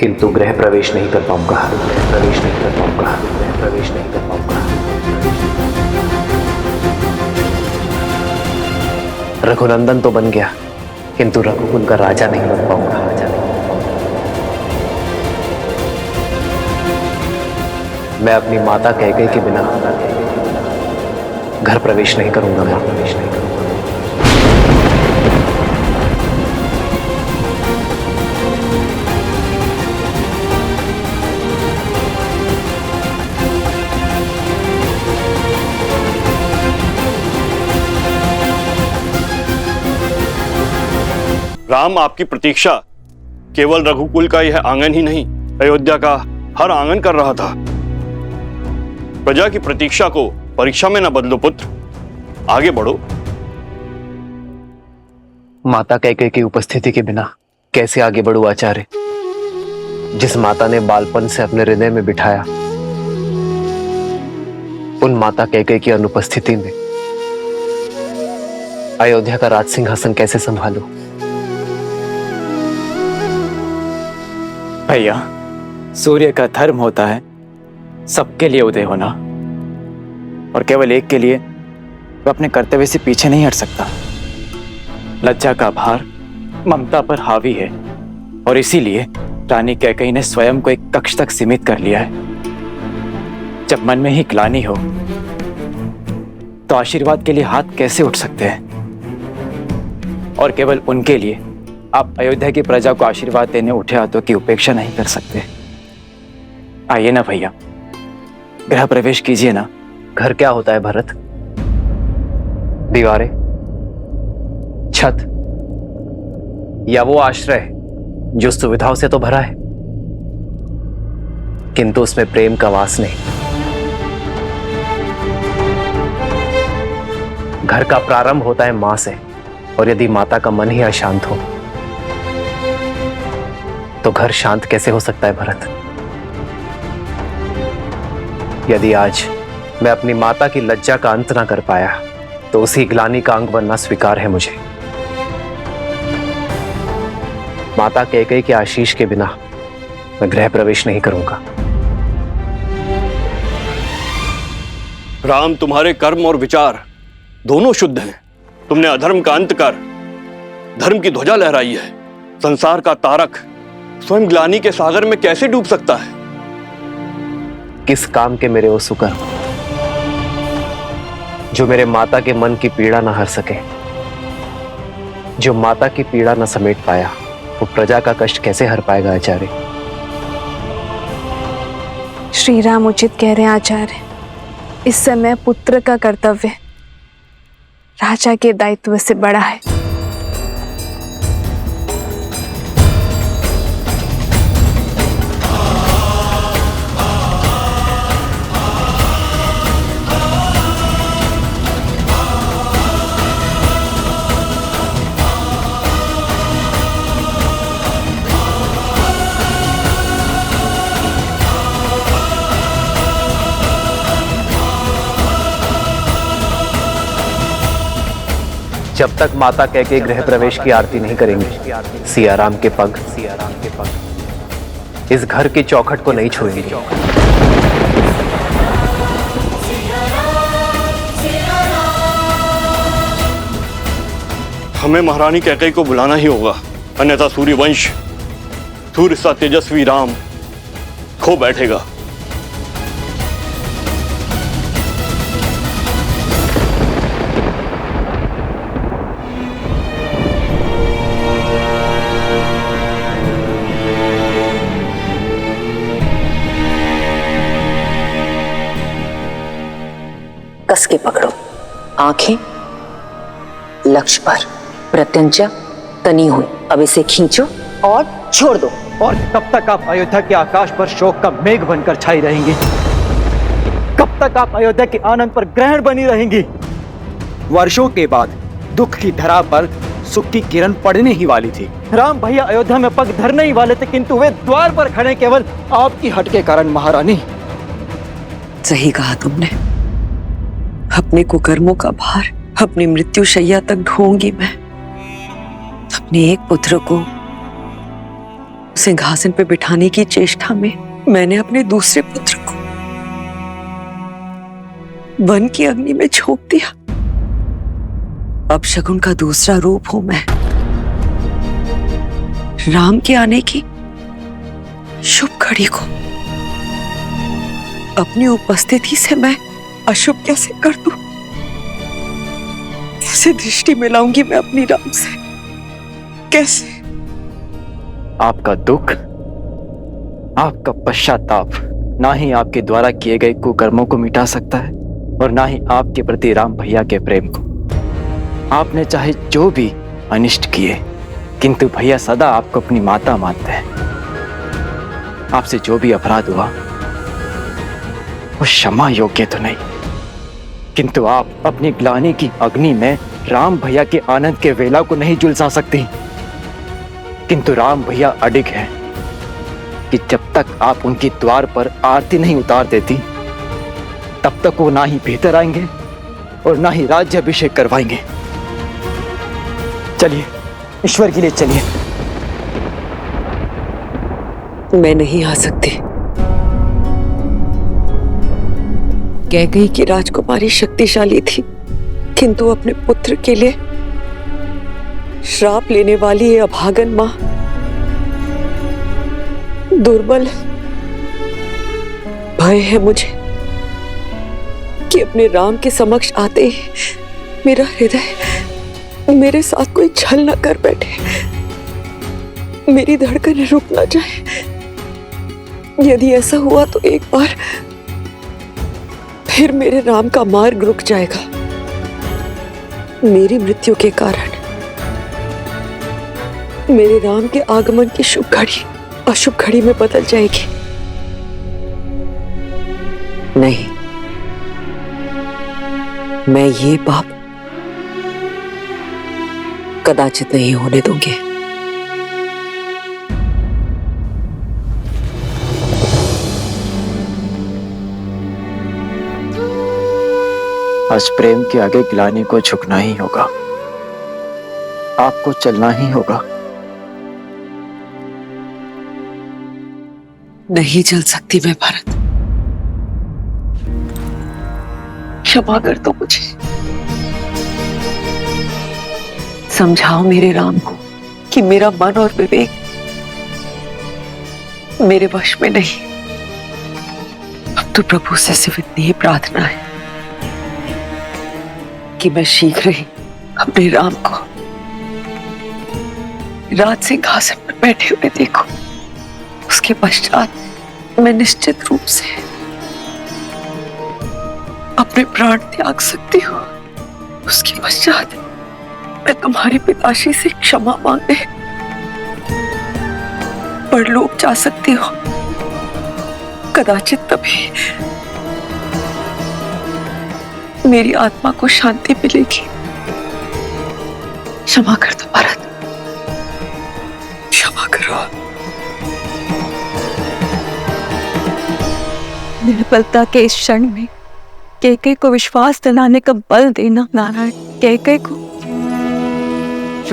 किंतु गृह प्रवेश नहीं कर पाऊंगा। गृह प्रवेश नहीं कर पाऊंगा। गृह प्रवेश नहीं कर पाऊंगा। रघुनंदन तो बन गया, किंतु रघुकुल का राजा नहीं बन पाऊंगा। राजा नहीं। मैं अपनी माता कैकेयी के बिना घर प्रवेश नहीं करूंगा। मैं प्रवेश नहीं करूंगा। राम, आपकी प्रतीक्षा केवल रघुकुल का यह आंगन ही नहीं, अयोध्या का हर आंगन कर रहा था। प्रजा की प्रतीक्षा को परीक्षा में न बदलो पुत्र, आगे बढ़ो। माता कैकेयी की उपस्थिति के बिना कैसे आगे बढ़ूं आचार्य? जिस माता ने बालपन से अपने हृदय में बिठाया, उन माता कैकेयी की अनुपस्थिति में अयोध्या का राज सिंहासन कैसे संभालूं? भैया, सूर्य का धर्म होता है सबके लिए उदय होना, और केवल एक के लिए वो अपने कर्तव्य से पीछे नहीं हट सकता। लज्जा का भार ममता पर हावी है, और इसीलिए रानी कैकेयी ने स्वयं को एक कक्ष तक सीमित कर लिया है। जब मन में ही ग्लानि हो तो आशीर्वाद के लिए हाथ कैसे उठ सकते हैं? और केवल उनके लिए आप अयोध्या की प्रजा को आशीर्वाद देने उठे हाथों की उपेक्षा नहीं कर सकते। आइए ना भैया, गृह प्रवेश कीजिए ना। घर क्या होता है भरत? दीवारें, छत, या वो आश्रय जो सुविधाओं से तो भरा है, किंतु उसमें प्रेम का वास नहीं। घर का प्रारंभ होता है मां से, और यदि माता का मन ही अशांत हो तो घर शांत कैसे हो सकता है भरत? यदि आज मैं अपनी माता की लज्जा का अंत ना कर पाया तो उसी ग्लानि का अंग बनना स्वीकार है मुझे। माता कैकेयी के आशीष के बिना मैं गृह प्रवेश नहीं करूंगा। राम, तुम्हारे कर्म और विचार दोनों शुद्ध हैं। तुमने अधर्म का अंत कर धर्म की ध्वजा लहराई है। संसार का तारक स्वयं ग्लानि के सागर में कैसे डूब सकता है? किस काम के मेरे वो सुकर जो मेरे माता के मन की पीड़ा न हर सके। जो माता की पीड़ा न समेट पाया वो प्रजा का कष्ट कैसे हर पाएगा आचार्य? श्री राम उचित कह रहे हैं आचार्य। इस समय पुत्र का कर्तव्य राजा के दायित्व से बड़ा है। जब तक माता कैकेयी गृह प्रवेश की आरती नहीं करेंगी, सियाराम के पग इस घर की चौखट को नहीं छुएंगे। हमें महारानी कैकेयी को बुलाना ही होगा, अन्यथा सूर्यवंश, सूर्य सा तेजस्वी राम खो बैठेगा। कस के पकड़ो, आंखें लक्ष्य पर, प्रत्यंचा तनी हुई। अब इसे खींचो और छोड़ दो। और कब तक आप अयोध्या के आकाश पर शोक का मेघ बनकर छाई रहेंगी? कब तक आप अयोध्या के आनंद पर ग्रहण बनी रहेंगी? वर्षों के बाद दुख की धरा पर सुख की किरण पड़ने ही वाली थी। राम भैया अयोध्या में पग धरने ही वाले थे, किंतु वे द्वार पर खड़े केवल आपकी हट के कारण। महारानी, सही कहा तुमने। अपने कुकर्मों का भार अपनी मृत्यु शैया तक ढोऊंगी मैं। अपने एक पुत्र को सिंहासन पे बिठाने की चेष्टा में मैंने अपने दूसरे पुत्र को वन की अग्नि में झोंक दिया। अब शकुन का दूसरा रूप हूं मैं। राम के आने की शुभ घड़ी को अपनी उपस्थिति से मैं अशुभ कैसे कर दूं? कैसे दृष्टि मिलाऊंगी मैं अपनी राम से? कैसे? आपका दुख, आपका पश्चाताप ना ही आपके द्वारा किए गए कुकर्मों को मिटा सकता है और ना ही आपके प्रति राम भैया के प्रेम को। आपने चाहे जो भी अनिष्ट किए, किंतु भैया सदा आपको अपनी माता मानते हैं। आपसे जो भी अपराध हुआ वो क्षमा योग्य तो नहीं, किंतु आप अपनी ग्लानि की अग्नि में राम भैया के आनंद के वेला को नहीं झुलसा सकती। किंतु राम भैया अडिग है कि जब तक आप उनके द्वार पर आरती नहीं उतार देती, तब तक वो ना ही भीतर आएंगे और ना ही राज्याभिषेक करवाएंगे। चलिए, ईश्वर के लिए चलिए। मैं नहीं आ सकती। कैकेयी की राजकुमारी शक्तिशाली थी, किंतु अपने पुत्र के लिए श्राप लेने वाली ये अभागन मां दुर्बल है। भय है मुझे कि अपने राम के समक्ष आते ही मेरा हृदय मेरे साथ कोई छल न कर बैठे, मेरी धड़कन रुक न जाए। यदि ऐसा हुआ तो एक बार फिर मेरे राम का मार्ग रुक जाएगा। मेरी मृत्यु के कारण मेरे राम के आगमन की शुभ घड़ी अशुभ घड़ी में बदल जाएगी। नहीं, मैं ये पाप कदाचित नहीं होने दूंगी। आज प्रेम के आगे ग्लानि को झुकना ही होगा। आपको चलना ही होगा। नहीं चल सकती मैं भरत, क्षमा कर दो मुझे। समझाओ मेरे राम को कि मेरा मन और विवेक मेरे वश में नहीं। अब तो प्रभु से सिर्फ इतनी ही प्रार्थना है कि मैं शीघ्र ही अपने राम को राज सिंहासन पर बैठे हुए देखूं। उसके पश्चात मैं निश्चित रूप से अपने प्राण त्याग सकती हूँ। उसके पश्चात मैं तुम्हारे पिताश्री से क्षमा मांगे परलोक जा सकती हूँ। कदाचित तभी मेरी आत्मा को शांति मिलेगी। क्षमा कर दो भरत, क्षमा करो। निर्बलता के इस क्षण में कैकेयी को विश्वास दिलाने का बल देना नारायण, कैकेयी को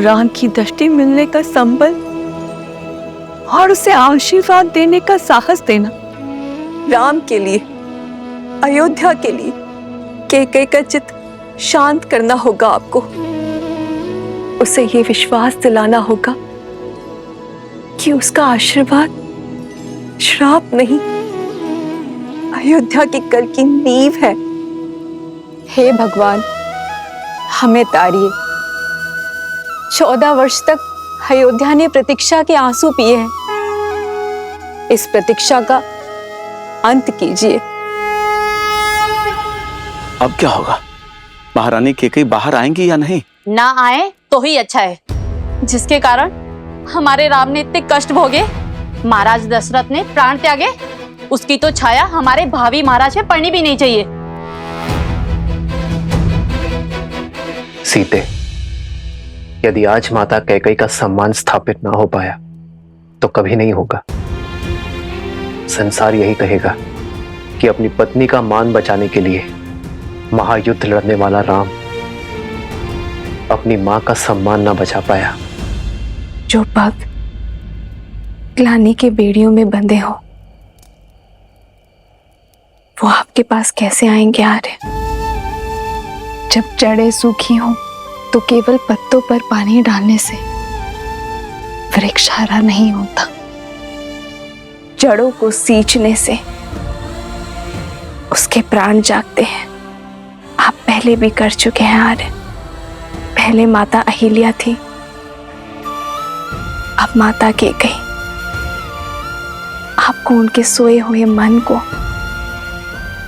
राम की दृष्टि मिलने का संबल और उसे आशीर्वाद देने का साहस देना। राम के लिए, अयोध्या के लिए कैकेयी का चित्त शांत करना होगा आपको। उसे ये विश्वास दिलाना होगा कि उसका आशीर्वाद श्राप नहीं, अयोध्या की कल की नींव है। हे भगवान, हमें तारिए। 14 वर्ष तक अयोध्या ने प्रतीक्षा के आंसू पिए हैं। इस प्रतीक्षा का अंत कीजिए। अब क्या होगा? महारानी कैकेयी बाहर आएंगी या नहीं? ना आए तो ही अच्छा है, जिसके कारण हमारे राम ने इतने कष्ट भोगे, महाराज दशरथ ने प्राण त्यागे, उसकी तो छाया हमारे भावी महाराज पे पड़नी भी नहीं चाहिए। सीते, यदि आज माता कैकेयी का सम्मान स्थापित ना हो पाया तो कभी नहीं होगा। संसार यही कहेगा कि अपनी पत्नी का मान बचाने के लिए महायुद्ध लड़ने वाला राम अपनी मां का सम्मान ना बचा पाया। जो भक्त ग्लानि के बेड़ियों में बंधे हो, वो आपके पास कैसे आएंगे आर्य? जब जड़ें सूखी हो तो केवल पत्तों पर पानी डालने से वृक्ष हरा नहीं होता। जड़ों को सींचने से उसके प्राण जागते हैं। आप पहले भी कर चुके हैं आर्य। पहले माता अहिल्या थी, अब माता कैकेयी। आपको उनके सोए हुए मन को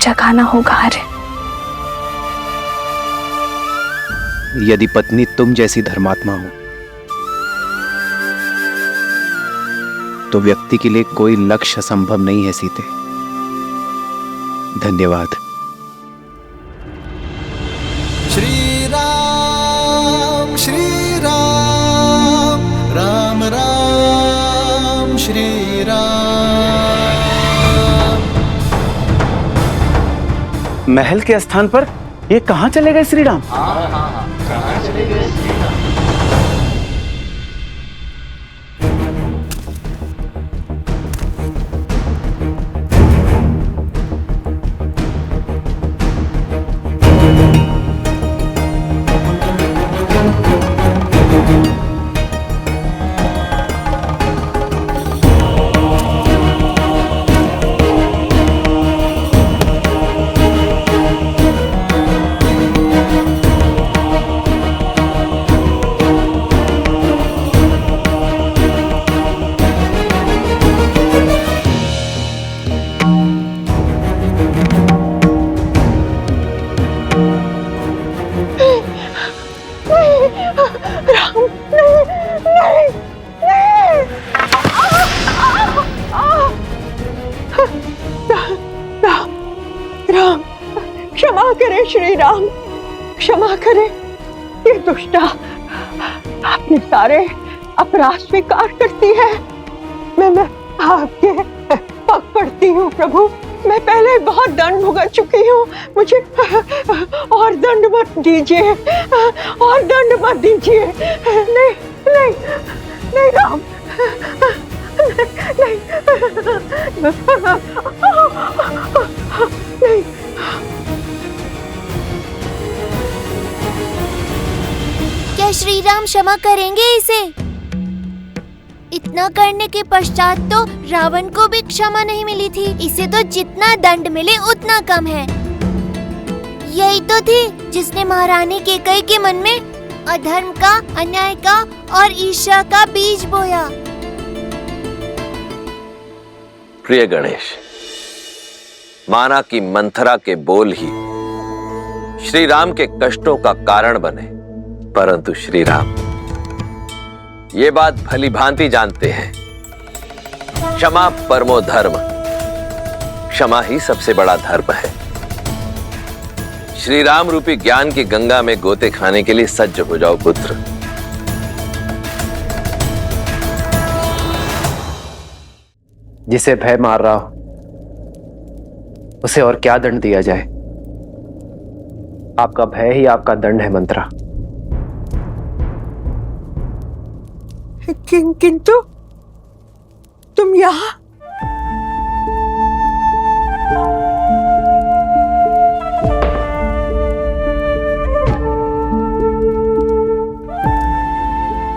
जगाना होगा आर्य। यदि पत्नी तुम जैसी धर्मात्मा हो तो व्यक्ति के लिए कोई लक्ष्य संभव नहीं है सीते। धन्यवाद। श्री राम राम राम श्री राम। महल के स्थान पर ये कहाँ चले गए श्री राम? कहाँ चले गए श्री राम? राम, क्षमा करें श्री राम, क्षमा करें। ये दुष्टा अपने सारे अपराध स्वीकार करती है। मैं आपके पग पड़ती हूँ प्रभु। मैं पहले बहुत दंड भुगत चुकी हूँ, मुझे और दंड मत दीजिए, और दंड मत दीजिए। नहीं नहीं नहीं राम, नहीं नहीं। क्या श्री राम क्षमा करेंगे इसे? इतना करने के पश्चात तो रावण को भी क्षमा नहीं मिली थी। इसे तो जितना दंड मिले उतना कम है। यही तो थी जिसने महारानी कैकेयी के मन में अधर्म का, अन्याय का और ईर्ष्या का बीज बोया। प्रिय गणेश, माना कि मंथरा के बोल ही श्री राम के कष्टों का कारण बने, परंतु श्री राम ये बात भली भांति जानते हैं, क्षमा परमो धर्म, क्षमा ही सबसे बड़ा धर्म है। श्री राम रूपी ज्ञान की गंगा में गोते खाने के लिए सज्ज हो जाओ पुत्र। जिसे भय मार रहा हो उसे और क्या दंड दिया जाए? आपका भय ही आपका दंड है मंत्रा। किंतु तुम यहाँ?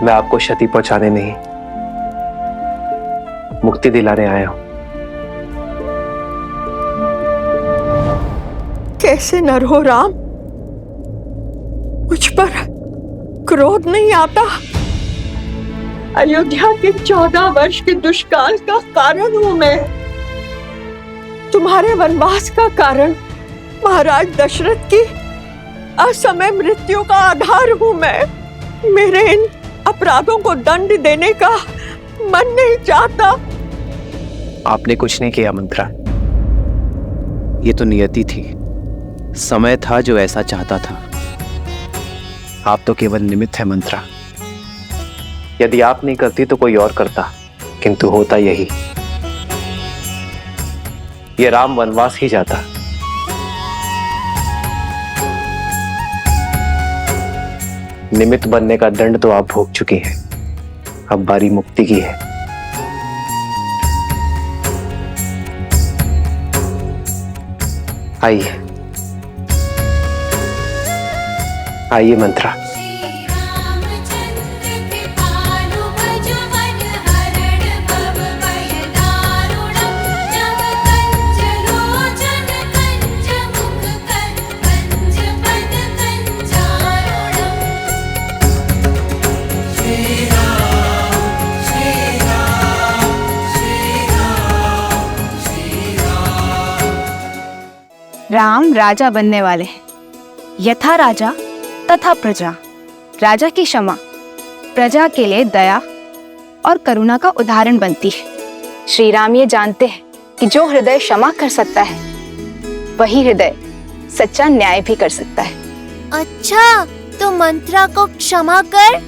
मैं आपको क्षति पहुंचाने नहीं, मुक्ति दिलाने आया हूं। कैसे नर हो राम? मुझ पर क्रोध नहीं आता? अयोध्या के 14 वर्ष के दुष्काल का कारण हूं मैं। तुम्हारे वनवास का कारण महाराज दशरथ की असमय मृत्यु का आधार हूं मैं। मेरे इन अपराधों को दंड देने का मन नहीं चाहता। आपने कुछ नहीं किया मंत्रा, ये तो नियति थी, समय था जो ऐसा चाहता था। आप तो केवल निमित्त है मंत्रा। यदि आप नहीं करती तो कोई और करता, किंतु होता यही, ये राम वनवास ही जाता। निमित्त बनने का दंड तो आप भोग चुकी हैं, अब बारी मुक्ति की है। आइए आइए मंत्रा। राम राजा बनने वाले हैं। यथा राजा तथा प्रजा। राजा की क्षमा प्रजा के लिए दया और करुणा का उदाहरण बनती है। श्री राम ये जानते हैं कि जो हृदय क्षमा कर सकता है वही हृदय सच्चा न्याय भी कर सकता है। अच्छा, तो मंत्रा को क्षमा कर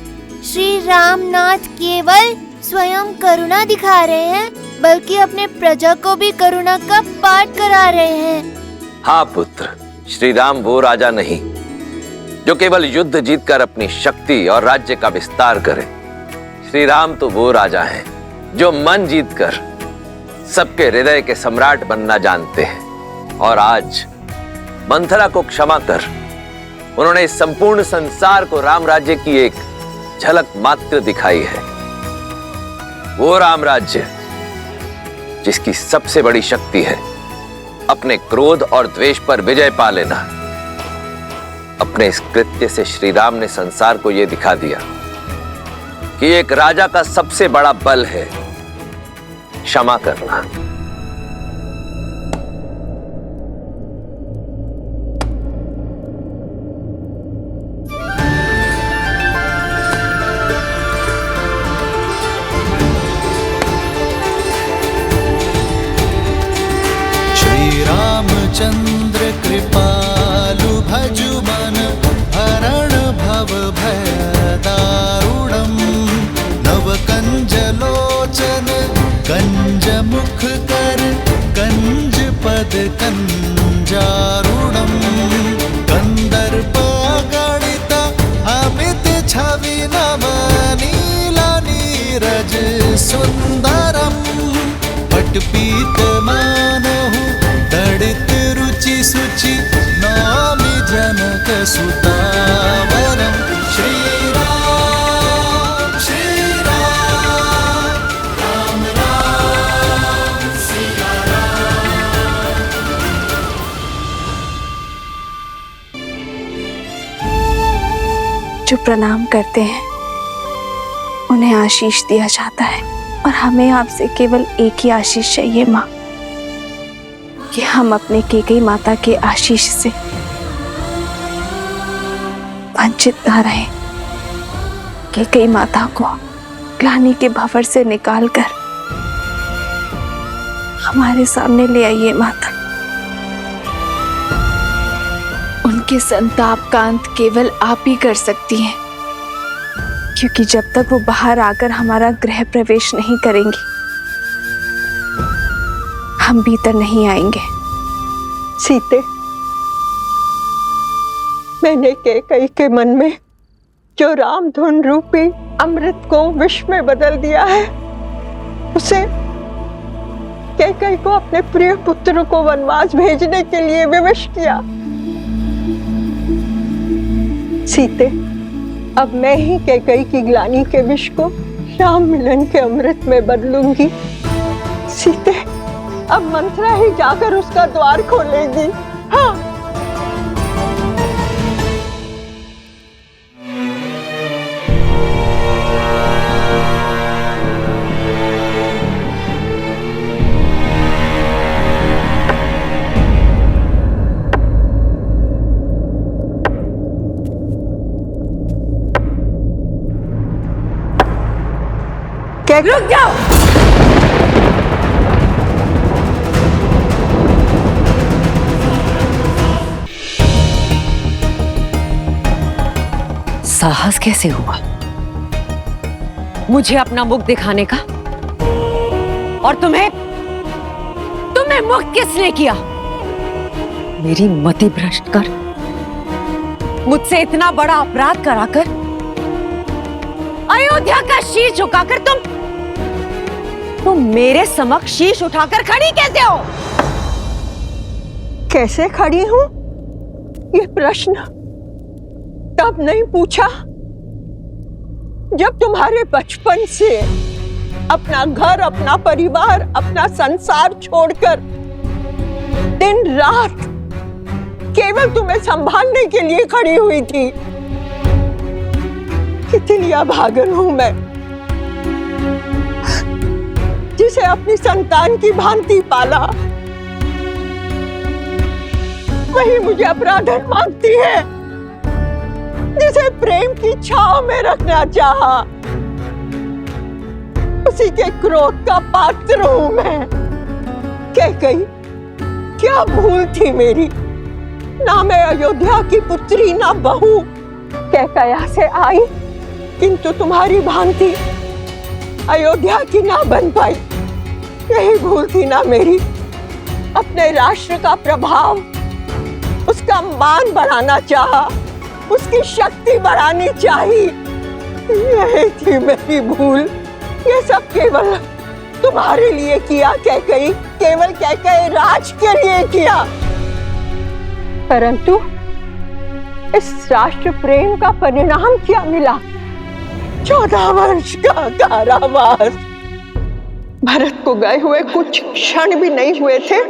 श्री रामनाथ केवल स्वयं करुणा दिखा रहे हैं, बल्कि अपने प्रजा को भी करुणा का पाठ करा रहे हैं। हाँ पुत्र, श्री राम वो राजा नहीं जो केवल युद्ध जीतकर अपनी शक्ति और राज्य का विस्तार करे। श्री राम तो वो राजा हैं जो मन जीतकर सबके हृदय के सम्राट बनना जानते हैं। और आज मंथरा को क्षमा कर उन्होंने इस संपूर्ण संसार को राम राज्य की एक झलक मात्र दिखाई है। वो राम राज्य जिसकी सबसे बड़ी शक्ति है अपने क्रोध और द्वेष पर विजय पा लेना। अपने इस कृत्य से श्री राम ने संसार को यह दिखा दिया कि एक राजा का सबसे बड़ा बल है क्षमा करना। चंद्र कृपालु भजु मन हरण भव भय दारुणम नव कंज लोचन कंज मुख कर कंज पद कंजारुणम कंदर्प गणित अमित छवि नव नीला नीरज सुंदरम पटपीत मानहु तड़ित रुचि सुचि नामि जनक सुतावरम श्री राम जो प्रणाम करते हैं उन्हें आशीष दिया जाता है, और हमें आपसे केवल एक ही आशीष चाहिए माँ, कि हम अपने कैकेयी माता के आशीष से वंचित न रहें। कैकेयी माता को ग्लानि के भंवर से निकालकर हमारे सामने ले आइए माता। उनके संताप का अंत केवल आप ही कर सकती हैं, क्योंकि जब तक वो बाहर आकर हमारा गृह प्रवेश नहीं करेंगी, हम भीतर नहीं आएंगे। सीते, मैंने कैकेयी के मन में जो रामधुन रूपी अमृत को विष में बदल दिया है, उसे कैकेयी को अपने प्रिय पुत्र को वनवास भेजने के लिए विवश किया। सीते, अब मैं ही कैकेयी की ग्लानि के विष को राम मिलन के अमृत में बदलूंगी। सीते, अब मंथरा ही जाकर उसका द्वार खोलेगी। हाँ। रुक जाओ। साहस कैसे हुआ मुझे अपना मुख दिखाने का? और तुम्हें मुक्त किसने किया? मेरी मति भ्रष्ट कर, मुझसे इतना बड़ा अपराध कराकर, अयोध्या का शीश झुकाकर तुम मेरे समक्ष शीश उठाकर खड़ी कैसे हो? कैसे खड़ी हूं? ये प्रश्न तब नहीं पूछा जब तुम्हारे बचपन से अपना घर, अपना परिवार, अपना संसार छोड़कर दिन रात केवल तुम्हें संभालने के लिए खड़ी हुई थी। कितनी अभागन हूं मैं, जिसे अपनी संतान की भांति पाला, वही मुझे अपराधन मानती है, जिसे प्रेम की छांव में रखना चाहा, उसी के क्रोध का पात्र हूं मैं। कैकेयी, क्या भूल थी मेरी? ना मैं अयोध्या की पुत्री, ना बहू। कैकेयी से आई, किंतु तुम्हारी भांति अयोध्या की ना बन पाई। यही भूल थी ना मेरी। अपने राष्ट्र का प्रभाव, उसका मान बढ़ाना चाहा, उसकी शक्ति बढ़ानी चाहिए। यही थी मेरी भूल। ये सब केवल तुम्हारे लिए किया कैकेयी, केवल कैकेयी राज के लिए किया। परंतु इस राष्ट्र प्रेम का परिणाम क्या मिला? 14 वर्ष का कारावास। भरत को गए हुए कुछ क्षण भी नहीं हुए थे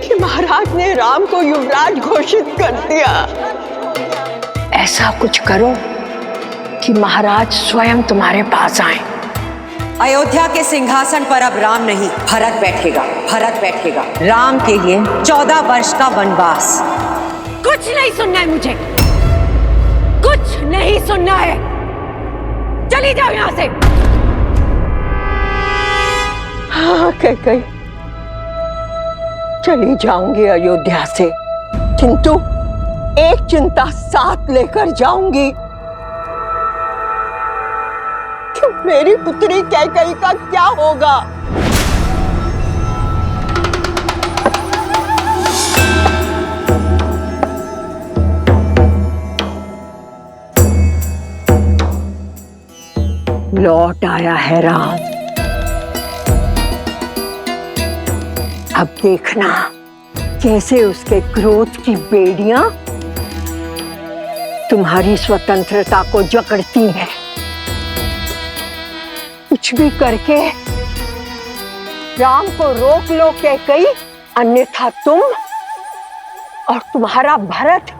कि महाराज ने राम को युवराज घोषित कर दिया। ऐसा कुछ करो कि महाराज स्वयं तुम्हारे पास आए। अयोध्या के सिंहासन पर अब राम नहीं, भरत बैठेगा। भरत बैठेगा। राम के लिए 14 वर्ष का वनवास। कुछ नहीं सुनना है मुझे, कुछ नहीं सुनना है। चली जाओ यहां से। हाँ कैकेयी, चली जाऊंगी अयोध्या से, किंतु एक चिंता साथ लेकर जाऊंगी कि मेरी पुत्री कैकेयी का क्या होगा। लौट आया है राम। अब देखना कैसे उसके क्रोध की बेड़ियां तुम्हारी स्वतंत्रता को जकड़ती हैं। कुछ भी करके राम को रोक लो कैकेयी, अन्यथा तुम और तुम्हारा भरत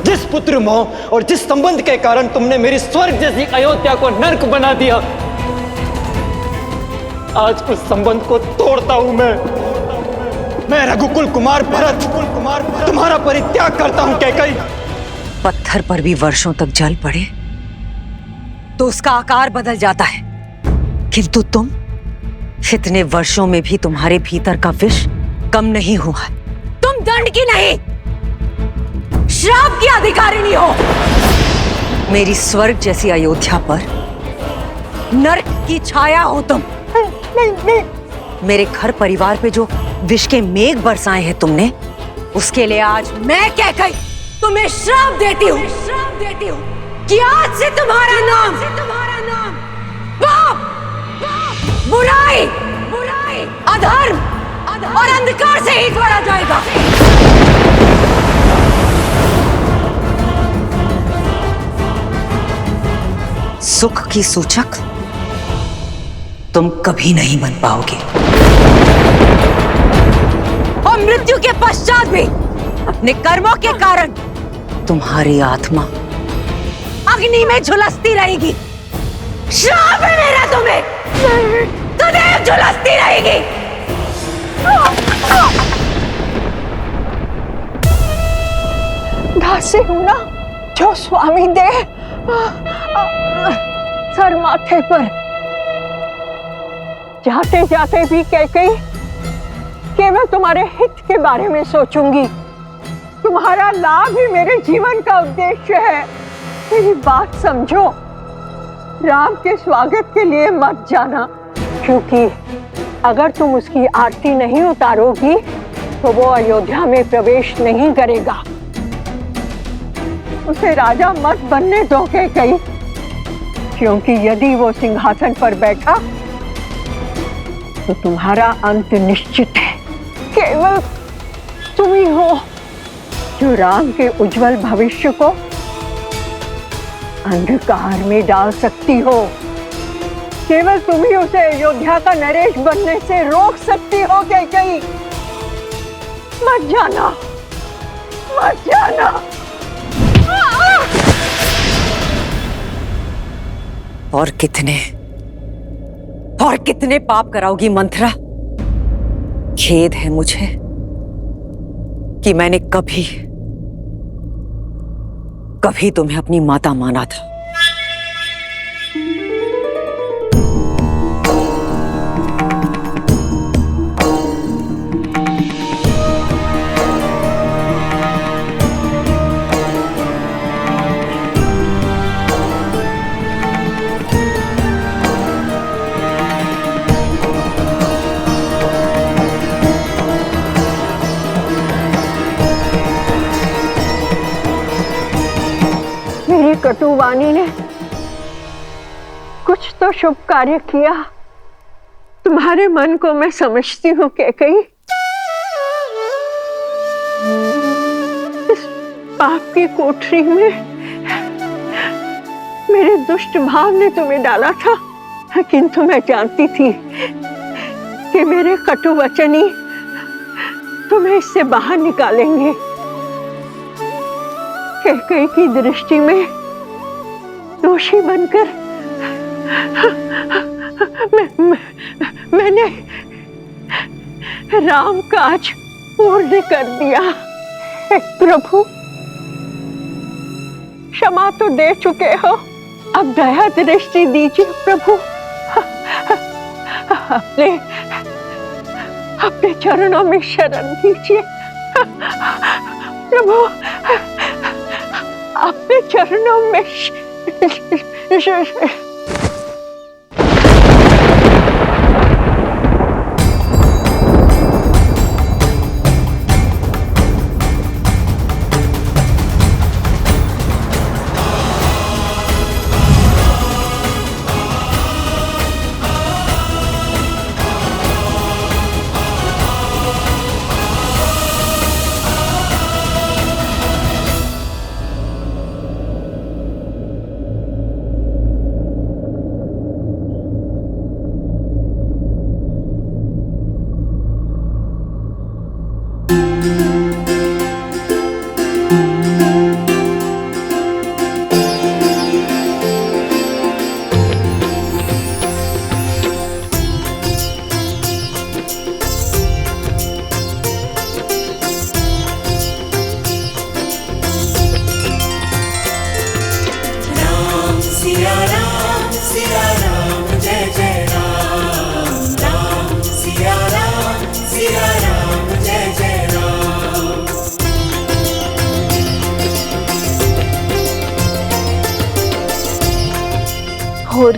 जिस पुत्र मोह और जिस संबंध के कारण तुमने मेरी स्वर्ग जैसी अयोध्या को नर्क बना दिया, आज उस संबंध को तोड़ता हूं मैं रघुकुल कुमार भरत तुम्हारा परित्याग करता हूं। कैकई, पत्थर पर भी वर्षों तक जल पड़े तो उसका आकार बदल जाता है, किंतु तुम, इतने वर्षों में भी तुम्हारे भीतर का विष कम नहीं हुआ। तुम दंड की नहीं, श्राप की अधिकारिणी हो। मेरी स्वर्ग जैसी अयोध्या पर नरक की छाया हो तुम। नहीं। मेरे घर परिवार पे जो विष के मेघ बरसाए हैं तुमने, उसके लिए आज मैं कैकई तुम्हें श्राप देती हूँ कि आज से तुम्हारा नाम पाप, बुराई, अधर्म और अंधकार से ही जोड़ा जाएगा। सुख की सूचक तुम कभी नहीं बन पाओगे, और मृत्यु के पश्चात भी अपने कर्मों के कारण तुम्हारी आत्मा अग्नि में झुलसती रहेगी। श्राप है मेरा तुम्हें, सदैव झुलसती रहेगी। दासी हूं ना, जो स्वामी दे सर माथे पर। जाते जाते भी कैकई केवल तुम्हारे हित के बारे में सोचूंगी। तुम्हारा लाभ ही मेरे जीवन का उद्देश्य है। मेरी बात समझो, राम के स्वागत के लिए मत जाना, क्योंकि अगर तुम उसकी आरती नहीं उतारोगी तो वो अयोध्या में प्रवेश नहीं करेगा। उसे राजा मत बनने दो कैकई, क्योंकि यदि वो सिंहासन पर बैठा तो तुम्हारा अंत निश्चित है। केवल तुम ही हो जो राम के उज्जवल भविष्य को अंधकार में डाल सकती हो। केवल तुम ही उसे अयोध्या का नरेश बनने से रोक सकती हो कैकई। मत जाना, मत जाना। और कितने पाप कराओगी मंथरा? खेद है मुझे कि मैंने कभी तुम्हें अपनी माता माना था। कटुवाणी ने कुछ तो शुभ कार्य किया। तुम्हारे मन को मैं समझती हूँ कैकई। इस पाप की कोठरी में मेरे दुष्ट भाव ने तुम्हें डाला था, किंतु मैं जानती थी कि मेरे कटु वचन ही तुम्हें इससे बाहर निकालेंगे। कैकई की दृष्टि में दोषी बनकर मैंने राम काज पूर्ण कर दिया। प्रभु, क्षमा तो दे चुके हो, अब दया दृष्टि दीजिए प्रभु। अपने चरणों में शरण दीजिए प्रभु, अपने चरणों में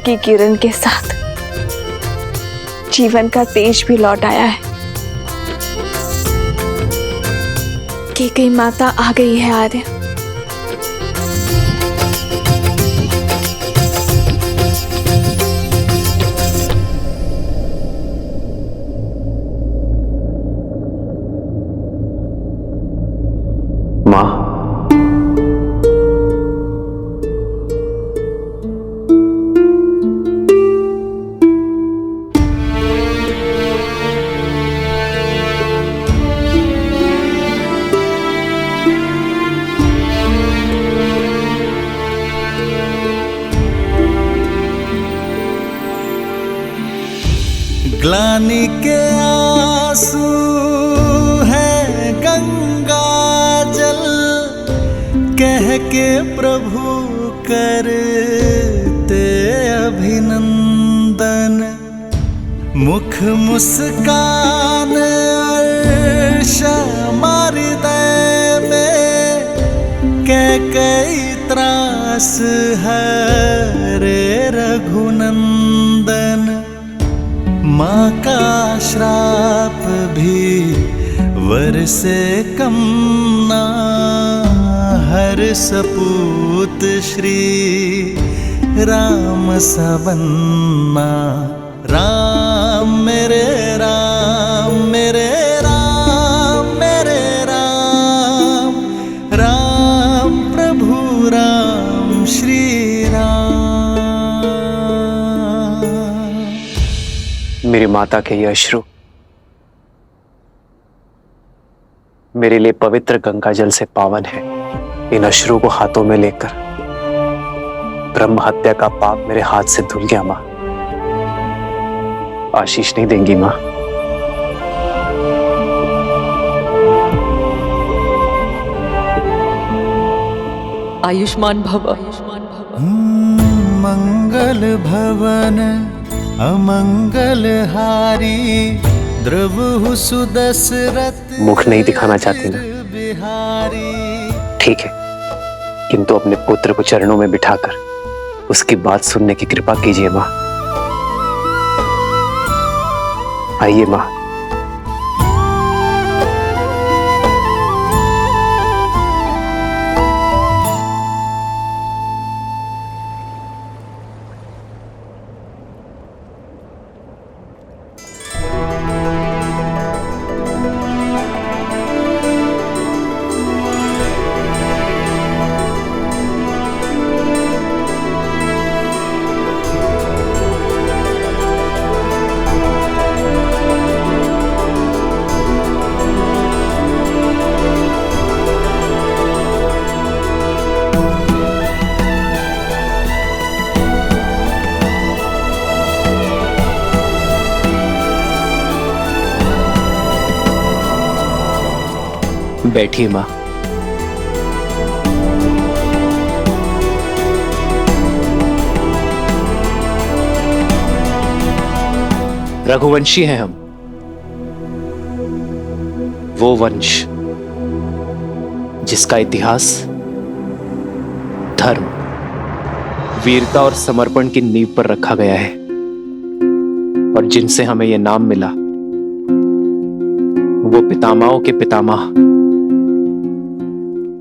की किरण के साथ जीवन का तेज भी लौट आया है। कैकेयी माता आ गई है आर्य। माँ, ग्लानि के आंसू है गंगा जल, कह के प्रभु करते अभिनंदन। मुख मुस्कान हृदय में, कैकेयी त्रास हरे रघुनंदन। माँ का श्राप भी वर से कम ना, हर सपूत श्री राम सबन्ना। राम मेरे राम मेरे राम मेरे राम, राम प्रभु राम श्री राम। मेरी माता के ये अश्रु मेरे लिए पवित्र गंगा जल से पावन है। इन अश्रु को हाथों में लेकर ब्रह्म हत्या का पाप मेरे हाथ से धुल गया। माँ, आशीष नहीं देंगी माँ? आयुष्मान भव। मंगल भवन अमंगल हारी, द्रवहु सुदशरथ। मुख नहीं दिखाना चाहती ना? ठीक है, किंतु अपने पुत्र को चरणों में बिठाकर उसकी बात सुनने की कृपा कीजिए माँ। आइए माँ। बैठिए माँ। रघुवंशी हैं हम, वो वंश जिसका इतिहास धर्म, वीरता और समर्पण की नींव पर रखा गया है, और जिनसे हमें यह नाम मिला वो पितामहों के पितामह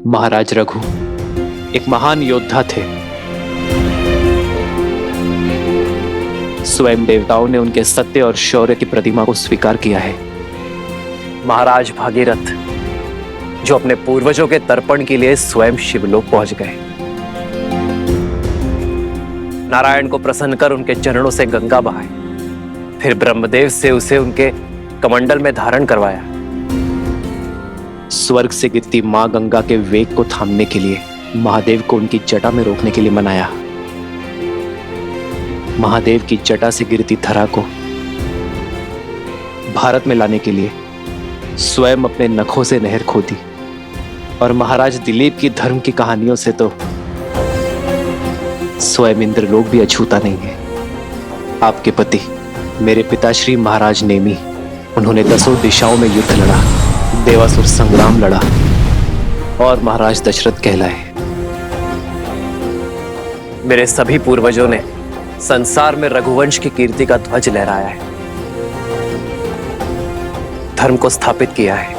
महाराज रघु एक महान योद्धा थे। स्वयं देवताओं ने उनके सत्य और शौर्य की प्रतिमा को स्वीकार किया है। महाराज भागीरथ जो अपने पूर्वजों के तर्पण के लिए स्वयं शिवलोक पहुंच गए, नारायण को प्रसन्न कर उनके चरणों से गंगा बहाई, फिर ब्रह्मदेव से उसे उनके कमंडल में धारण करवाया। स्वर्ग से गिरती मां गंगा के वेग को थामने के लिए महादेव को उनकी जटा में रोकने के लिए मनाया। महादेव की जटा से गिरती धरा को भारत में लाने के लिए स्वयं अपने नखों से नहर खोदी, और महाराज दिलीप की धर्म की कहानियों से तो स्वयं इंद्रलोक भी अछूता नहीं है। आपके पति मेरे पिताश्री महाराज नेमी, उन्होंने 10 दिशाओं में युद्ध लड़ा, देवासुर संग्राम लड़ा और महाराज दशरथ कहलाए। मेरे सभी पूर्वजों ने संसार में रघुवंश की कीर्ति का ध्वज लहराया है, धर्म को स्थापित किया है।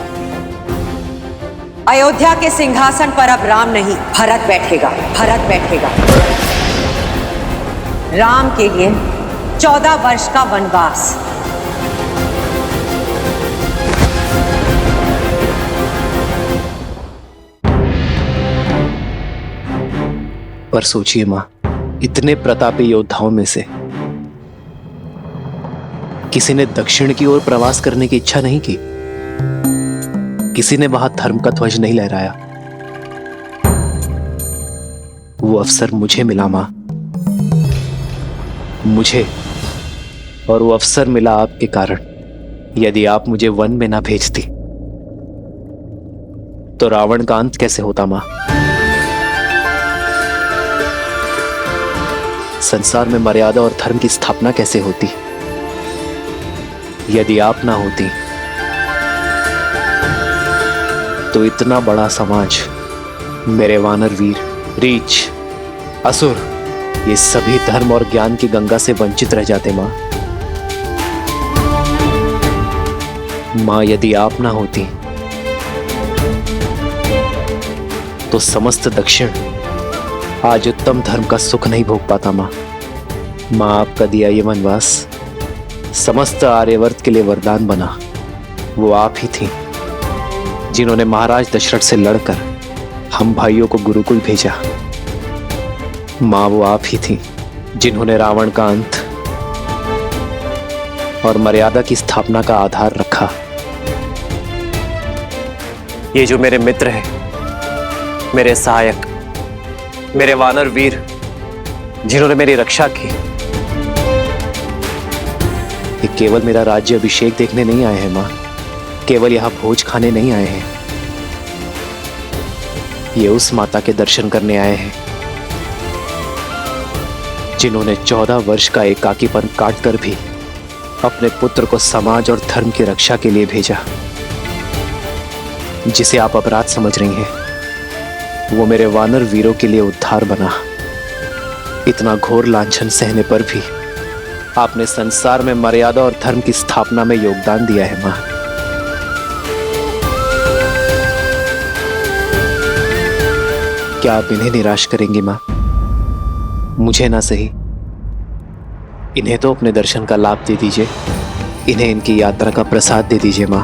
अयोध्या के सिंहासन पर अब राम नहीं, भरत बैठेगा। भरत बैठेगा। राम के लिए 14 वर्ष का वनवास। पर सोचिए मां, इतने प्रतापी योद्धाओं में से किसी ने दक्षिण की ओर प्रवास करने की इच्छा नहीं की, किसी ने वहां धर्म का ध्वज नहीं लहराया। वो अवसर मुझे मिला मां, मुझे, और वो अवसर मिला आपके कारण। यदि आप मुझे वन में ना भेजती तो रावण का अंत कैसे होता मां? संसार में मर्यादा और धर्म की स्थापना कैसे होती? यदि आप ना होती तो इतना बड़ा समाज, मेरे वानर वीर, रीछ, असुर, ये सभी धर्म और ज्ञान की गंगा से वंचित रह जाते मां। मां, यदि आप ना होती तो समस्त दक्षिण आज उत्तम धर्म का सुख नहीं भोग पाता मां। मां, आपका दिया ये वनवास समस्त आर्यवर्त के लिए वरदान बना। वो आप ही थी जिन्होंने महाराज दशरथ से लड़कर हम भाइयों को गुरुकुल भेजा। मां, वो आप ही थी जिन्होंने रावण का अंत और मर्यादा की स्थापना का आधार रखा। ये जो मेरे मित्र हैं, मेरे सहायक, मेरे वानर वीर, जिन्होंने मेरी रक्षा की, ये केवल मेरा राज्य अभिषेक देखने नहीं आए हैं मां, केवल यहां भोज खाने नहीं आए हैं। ये उस माता के दर्शन करने आए हैं जिन्होंने 14 वर्ष का एकाकीपन काटकर भी अपने पुत्र को समाज और धर्म की रक्षा के लिए भेजा। जिसे आप अपराध समझ रही हैं, वो मेरे वानर वीरों के लिए उद्धार बना। इतना घोर लांछन सहने पर भी आपने संसार में मर्यादा और धर्म की स्थापना में योगदान दिया है मां। क्या आप इन्हें निराश करेंगी मां? मुझे ना सही, इन्हें तो अपने दर्शन का लाभ दे दीजिए, इन्हें इनकी यात्रा का प्रसाद दे दीजिए मां।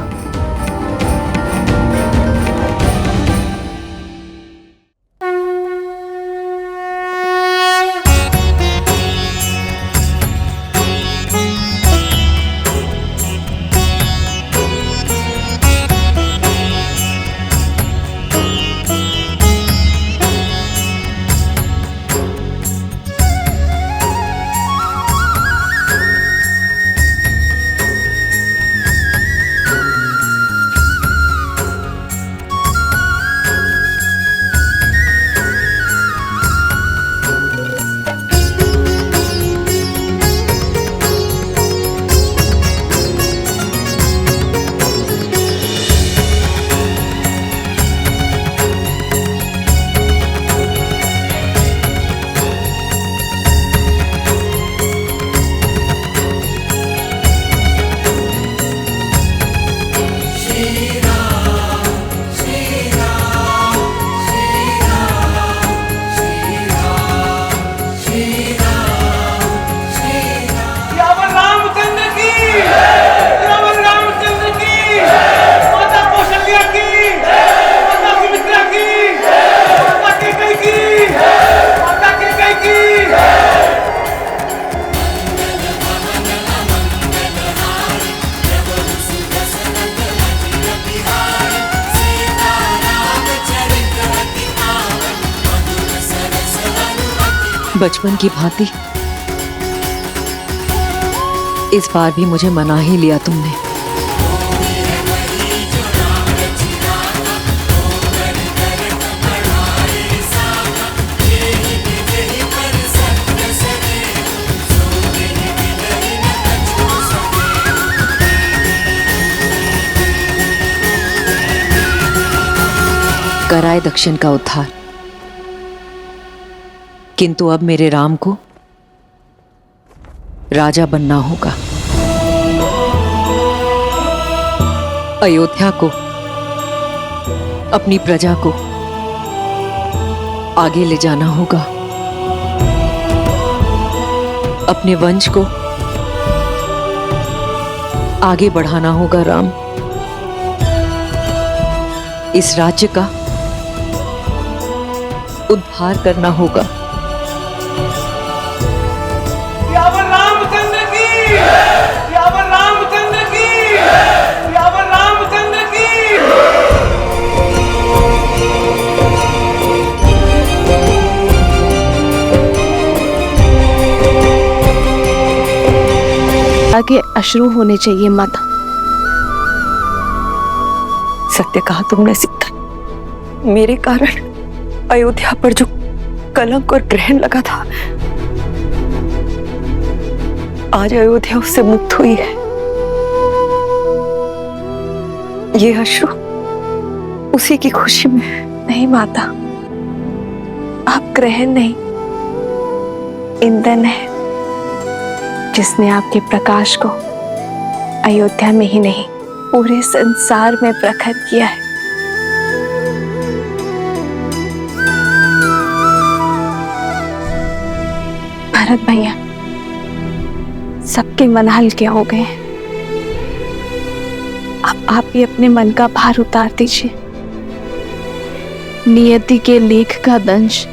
बचपन की भांति इस बार भी मुझे मना ही लिया तुमने। कराए दक्षिण का उद्धार, किंतु अब मेरे राम को राजा बनना होगा। अयोध्या को, अपनी प्रजा को आगे ले जाना होगा। अपने वंश को आगे बढ़ाना होगा राम। इस राज्य का उद्धार करना होगा। रामचंद्र की, रामचंद्र की, रामचंद्र की। आगे अश्रु होने चाहिए माता। सत्य कहा तुमने सीता। मेरे कारण अयोध्या पर जो कलंक और ग्रहण लगा था, आज अयोध्या उससे मुक्त हुई है। ये अश्रु उसी की खुशी में। नहीं माता, आप ग्रहण नहीं, ईंधन है जिसने आपके प्रकाश को अयोध्या में ही नहीं पूरे संसार में प्रखर किया है। भरत भैया, सबके मन हल्के हो गए हैं। अब आप भी अपने मन का भार उतार दीजिए। नियति के लेख का दंश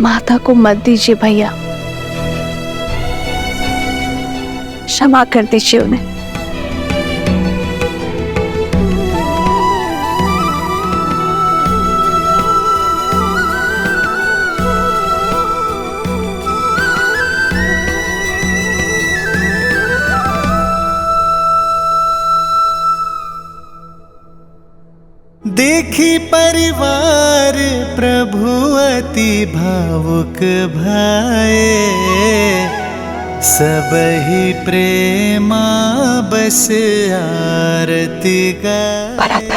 माता को मत दीजिए भैया, क्षमा कर दीजिए उन्हें। देखी परिवार प्रभु अति भावुक भाए, सबहि प्रेमा बस आरती गाए।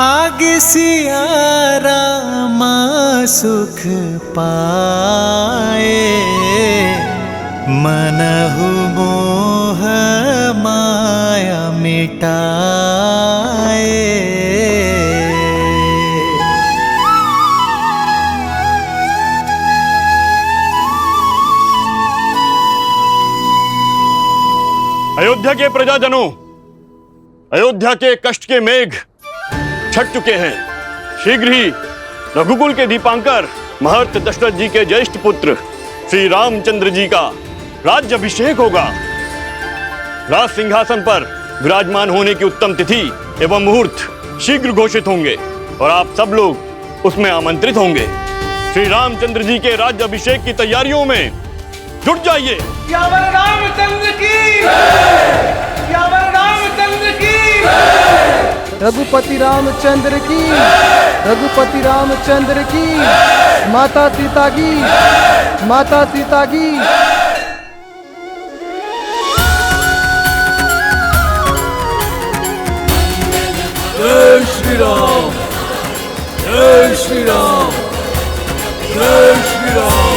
आगे सिया रामा सुख पाए, मनहु मोह माया मिटाए। अयोध्या के प्रजाजनों, अयोध्या के कष्ट के मेघ छट चुके हैं। शीघ्र ही रघुकुल के दीपांकर महर्ष दशरथ जी के ज्येष्ठ पुत्र श्री रामचंद्र जी का राज्याभिषेक होगा। राज सिंहासन पर विराजमान होने की उत्तम तिथि एवं मुहूर्त शीघ्र घोषित होंगे और आप सब लोग उसमें आमंत्रित होंगे। श्री रामचंद्र जी के राज्याभिषेक की तैयारियों में जुट जाइए। रामचंद्र की, रामचंद्र की। रघुपति रामचंद्र की, रघुपति रामचंद्र की। माता सीता की, माता सीता की। जय श्री राम, जय श्री राम, जय श्री राम,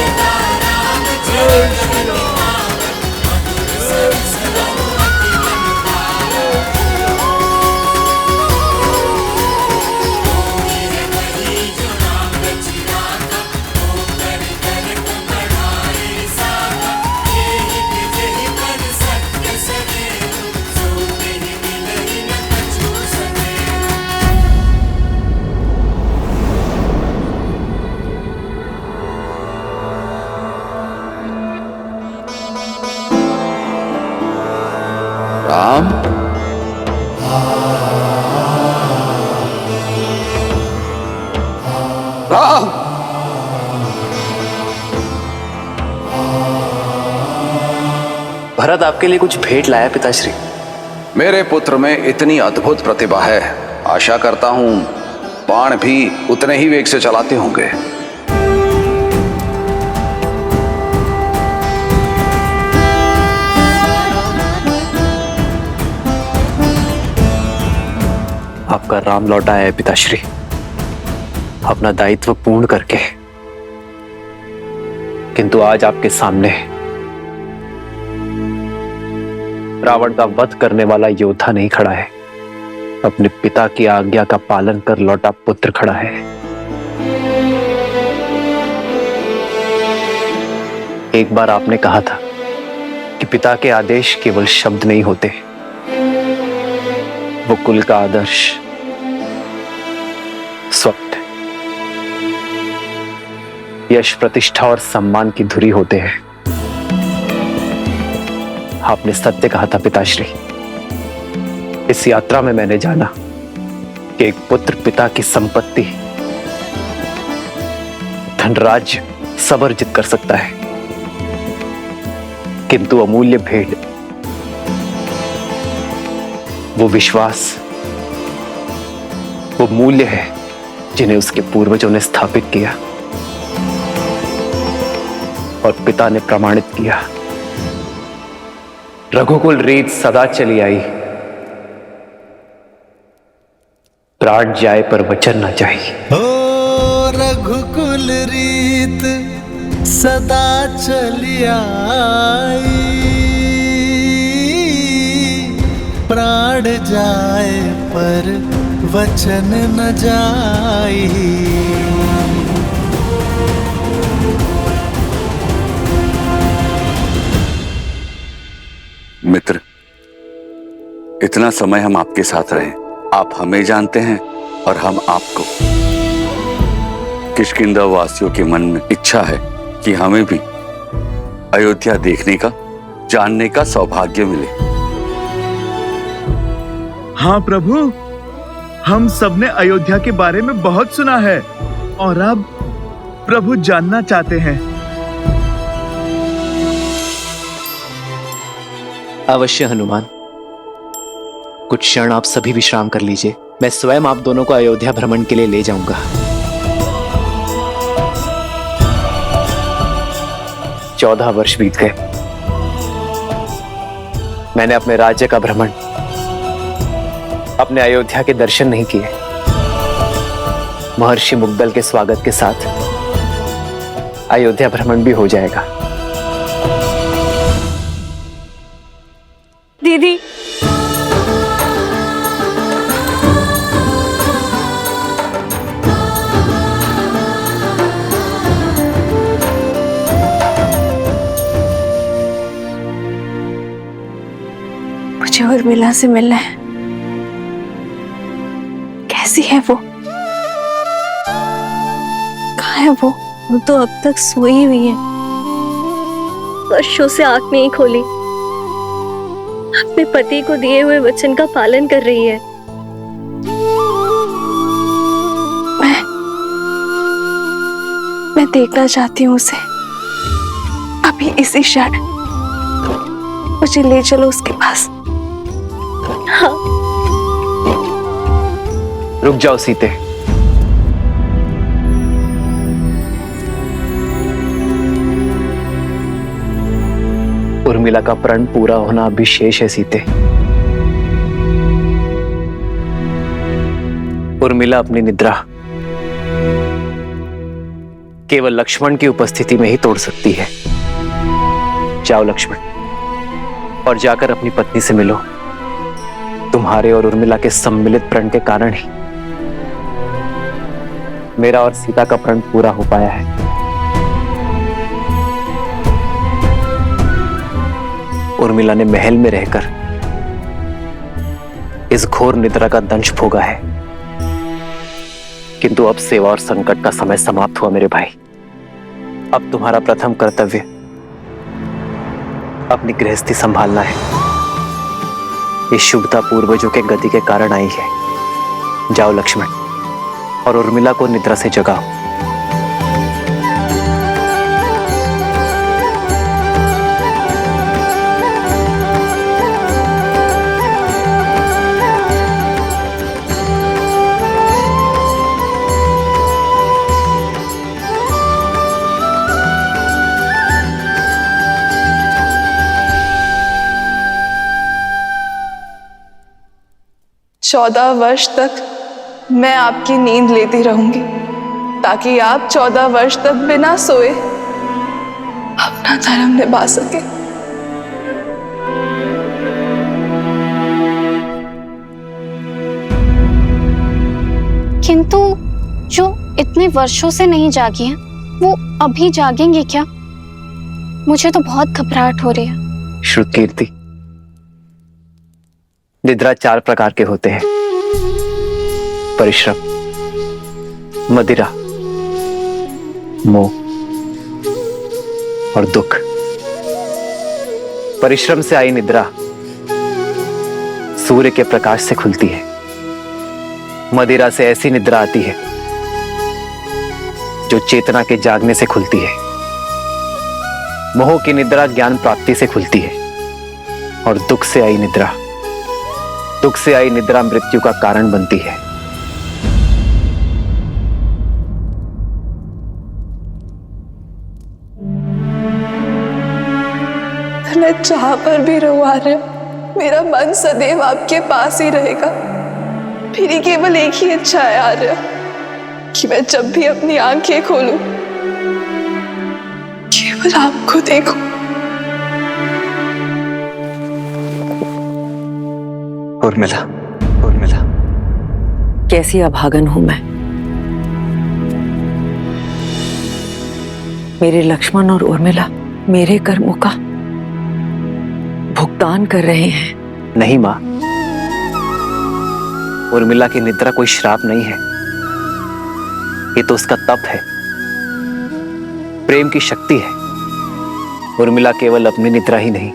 जय श्री राम। राम, राम, भरत आपके लिए कुछ भेंट लाया पिताश्री। मेरे पुत्र में इतनी अद्भुत प्रतिभा है, आशा करता हूं बाण भी उतने ही वेग से चलाते होंगे। आपका राम लौटा है पिताश्री। अपना दायित्व पूर्ण करके किंतु आज आपके सामने रावण का वध करने वाला योद्धा नहीं खड़ा है, अपने पिता की आज्ञा का पालन कर लौटा पुत्र खड़ा है। एक बार आपने कहा था कि पिता के आदेश केवल शब्द नहीं होते, वो कुल का आदर्श स्वप्न, यश, प्रतिष्ठा और सम्मान की धुरी होते हैं। आपने सत्य कहा था पिताश्री। इस यात्रा में मैंने जाना कि एक पुत्र पिता की संपत्ति, धनराज्य सब अर्जित कर सकता है, किंतु अमूल्य भेंट, वो विश्वास, वो मूल्य है जिन्हें उसके पूर्वजों ने स्थापित किया और पिता ने प्रमाणित किया। रघुकुल रीत सदा चली आई, प्राण जाए पर वचन न जाए। ओ रघुकुल रीत सदा चली आई, प्राण जाए पर वचन न जाई। मित्र, इतना समय हम आपके साथ रहे, आप हमें जानते हैं और हम आपको। किष्किंधा वासियों के मन में इच्छा है कि हमें भी अयोध्या देखने का, जानने का सौभाग्य मिले। हाँ प्रभु, हम सबने अयोध्या के बारे में बहुत सुना है और अब प्रभु जानना चाहते हैं। अवश्य हनुमान, कुछ क्षण आप सभी विश्राम कर लीजिए, मैं स्वयं आप दोनों को अयोध्या भ्रमण के लिए ले जाऊंगा। 14 वर्ष बीत गए, मैंने अपने राज्य का भ्रमण, अपने अयोध्या के दर्शन नहीं किए। महर्षि मुग्दल के स्वागत के साथ अयोध्या भ्रमण भी हो जाएगा। दीदी, मुझे उर्मिला से मिलना है। कैसी है वो? कहाँ है वो? वो तो अब तक सोई हुई है, वर्षों से आंख नहीं खोली, अपने पति को दिए हुए वचन का पालन कर रही है। मैं देखना चाहती हूँ उसे, अभी इसी क्षण। मुझे ले चलो उसके पास। हाँ। रुक जाओ सीते, उर्मिला का प्रण पूरा होना अभी शेष है सीते। उर्मिला अपनी निद्रा केवल लक्ष्मण की उपस्थिति में ही तोड़ सकती है। जाओ लक्ष्मण, और जाकर अपनी पत्नी से मिलो। तुम्हारे और उर्मिला के सम्मिलित प्रण के कारण ही मेरा और सीता का प्रण पूरा हो पाया है। उर्मिला ने महल में रहकर इस घोर निद्रा का दंश भोगा है, किंतु अब सेवा और संकट का समय समाप्त हुआ मेरे भाई। अब तुम्हारा प्रथम कर्तव्य अपनी गृहस्थी संभालना है। ये शुभता पूर्वजों के गति के कारण आई है। जाओ लक्ष्मण, और उर्मिला को निद्रा से जगाओ। चौदह वर्ष तक मैं आपकी नींद लेती रहूंगी, ताकि आप 14 वर्ष तक बिना सोए अपना धर्म निभा सके। किंतु जो इतने वर्षों से नहीं जागी हैं, वो अभी जागेंगे क्या? मुझे तो बहुत घबराहट हो रही है। श्रुतकीर्ति, निद्रा 4 प्रकार के होते हैं: परिश्रम, मदिरा, मोह और दुख। परिश्रम से आई निद्रा सूर्य के प्रकाश से खुलती है। मदिरा से ऐसी निद्रा आती है जो चेतना के जागने से खुलती है। मोह की निद्रा ज्ञान प्राप्ति से खुलती है। और दुख से आई निद्रा मृत्यु का कारण बनती है। मैं जहां पर भी रहूं आर्य, मेरा मन सदैव आपके पास ही रहेगा। मेरी केवल एक ही इच्छा है आर्य, कि मैं जब भी अपनी आंखें खोलूं केवल आपको देखूं। उर्मिला, कैसी अभागन हूं मैं। मेरे लक्ष्मण और उर्मिला मेरे कर्मों का भुगतान कर रहे हैं। नहीं मां, उर्मिला की निद्रा कोई श्राप नहीं है। ये तो उसका तप है, प्रेम की शक्ति है। उर्मिला केवल अपनी निद्रा ही नहीं,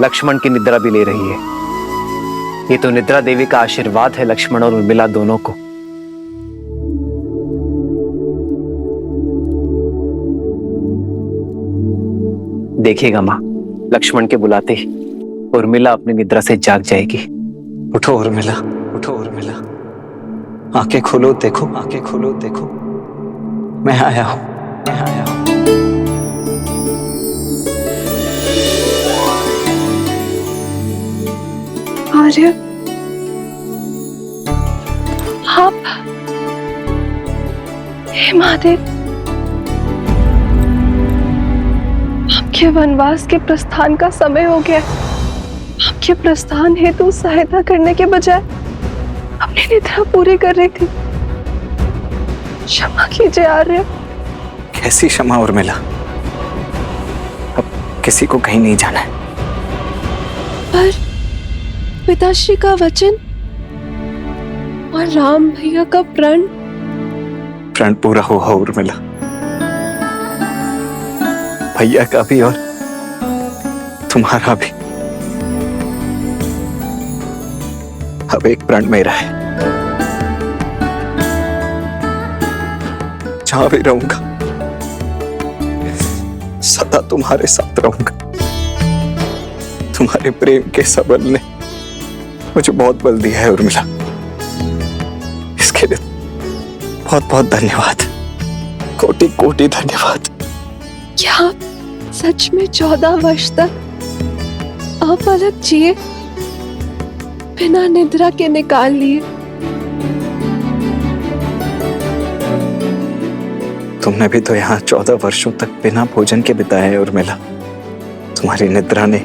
लक्ष्मण की निद्रा भी ले रही है। ये तो निद्रा देवी का आशीर्वाद है लक्ष्मण और उर्मिला दोनों को। देखिएगा मां, लक्ष्मण के बुलाते ही उर्मिला अपनी निद्रा से जाग जाएगी। उठो उर्मिला, आंखें खोलो, देखो, मैं आया हूं। आर्य, आप, हे महादेव, आपके वनवास के प्रस्थान का समय हो गया। आपके प्रस्थान हेतु सहायता करने के बजाय अपनी निद्रा पूरी कर रही थी। क्षमा कीजिए आर्य। कैसी क्षमा उर्मिला, अब किसी को कहीं नहीं जाना है। पर पिताश्री का वचन और राम भैया का प्रण पूरा हुआ उर्मिला। भैया का भी और तुम्हारा भी। अब एक प्रण मेरा है। जहां भी रहूंगा सदा तुम्हारे साथ रहूंगा। तुम्हारे प्रेम के सबल ने मुझे बहुत बल दिया है उर्मिला। इसके लिए बहुत बहुत धन्यवाद, कोटि कोटि धन्यवाद। क्या आप सच में 14 वर्ष तक अपलक जिए, बिना निद्रा के निकाल लिए? तुमने भी तो यहाँ 14 वर्षों तक बिना भोजन के बिताए हैं उर्मिला। तुम्हारी निद्रा ने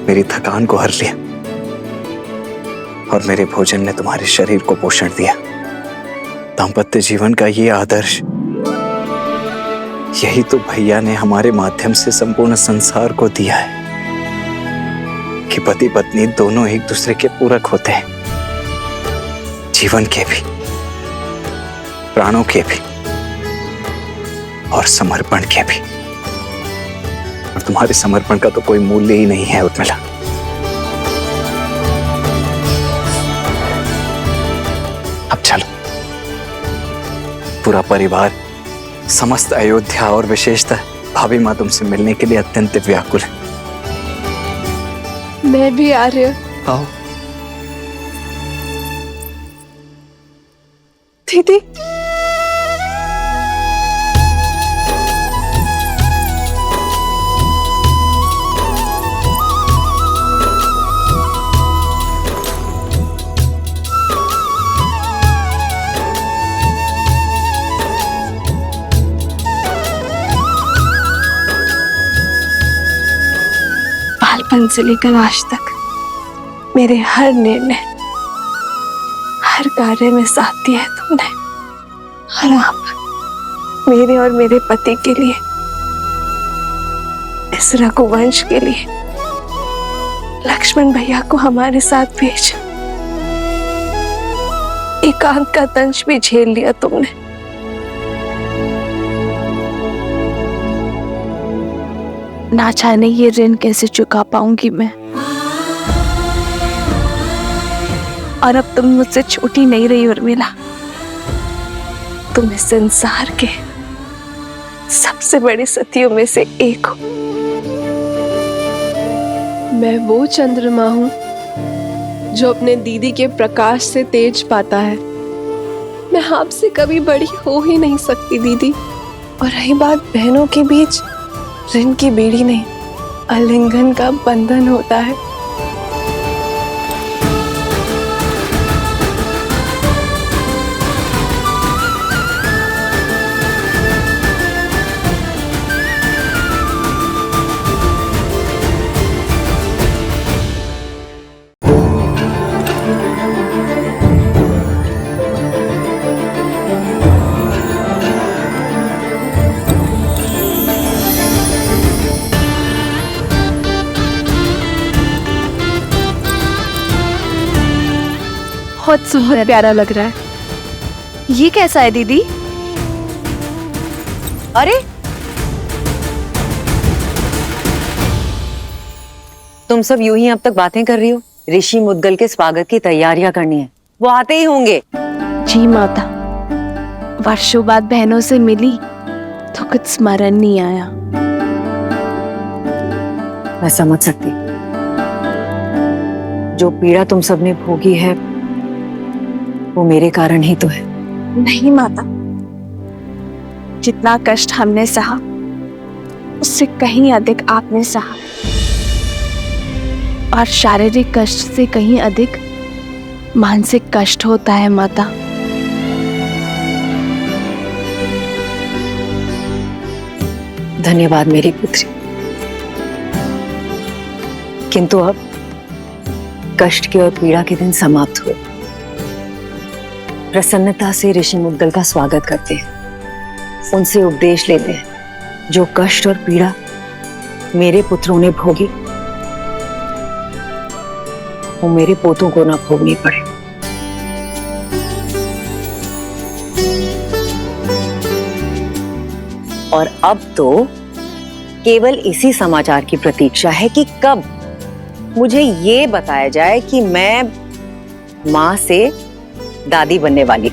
मेरी थकान को हर लिया और मेरे भोजन ने तुम्हारे शरीर को पोषण दिया। दाम्पत्य जीवन का ये आदर्श, यही तो भैया ने हमारे माध्यम से संपूर्ण संसार को दिया है कि पति पत्नी दोनों एक दूसरे के पूरक होते हैं, जीवन के भी, प्राणों के भी और समर्पण के भी। और तुम्हारे समर्पण का तो कोई मूल्य ही नहीं है उर्मिला। अब चलो, पूरा परिवार, समस्त अयोध्या और विशेषतः भाभी माँ तुमसे मिलने के लिए अत्यंत व्याकुल है। मैं भी आ रही हूँ। आओ दीदी। बचपन से लेकर आज तक मेरे हर निर्णय, हर कार्य में साथ दिया है तुमने। और आप मेरे और मेरे पति के लिए, इस रघुवंश के लिए लक्ष्मण भैया को हमारे साथ भेजा। एकांत का दंश भी झेल लिया तुमने। ना जाने ये ऋण कैसे चुका पाऊंगी मैं। और अब तुम मुझसे छोटी नहीं रही उर्मिला, तुम इस संसार के सबसे बड़ी सतियों में से एक हो। मैं वो चंद्रमा हूँ जो अपने दीदी के प्रकाश से तेज पाता है। मैं आपसे कभी बड़ी हो ही नहीं सकती दीदी। और रही बात बहनों के बीच, ऋण की बेड़ी नहीं, आलिंगन का बंधन होता है। बहुत सुंदर, प्यारा लग रहा है। ये कैसा है दीदी? अरे तुम सब यूं ही अब तक बातें कर रही हो। ऋषि मुद्गल के स्वागत की तैयारियां करनी है, वो आते ही होंगे। जी माता, वर्षों बाद बहनों से मिली तो कुछ स्मरण नहीं आया। मैं समझ सकती, जो पीड़ा तुम सबने भोगी है वो मेरे कारण ही तो है। नहीं माता, जितना कष्ट हमने सहा उससे कहीं अधिक आपने सहा, और शारीरिक कष्ट से कहीं अधिक मानसिक कष्ट होता है माता। धन्यवाद मेरी पुत्री, किंतु अब कष्ट के और पीड़ा के दिन समाप्त हुए। प्रसन्नता से ऋषि मुद्गल का स्वागत करते हैं, उनसे उपदेश लेते हैं। जो कष्ट और पीड़ा मेरे पुत्रों ने भोगी, वो मेरे पोतों को ना भोगनी पड़े। और अब तो केवल इसी समाचार की प्रतीक्षा है कि कब मुझे ये बताया जाए कि मैं मां से दादी बनने वाली।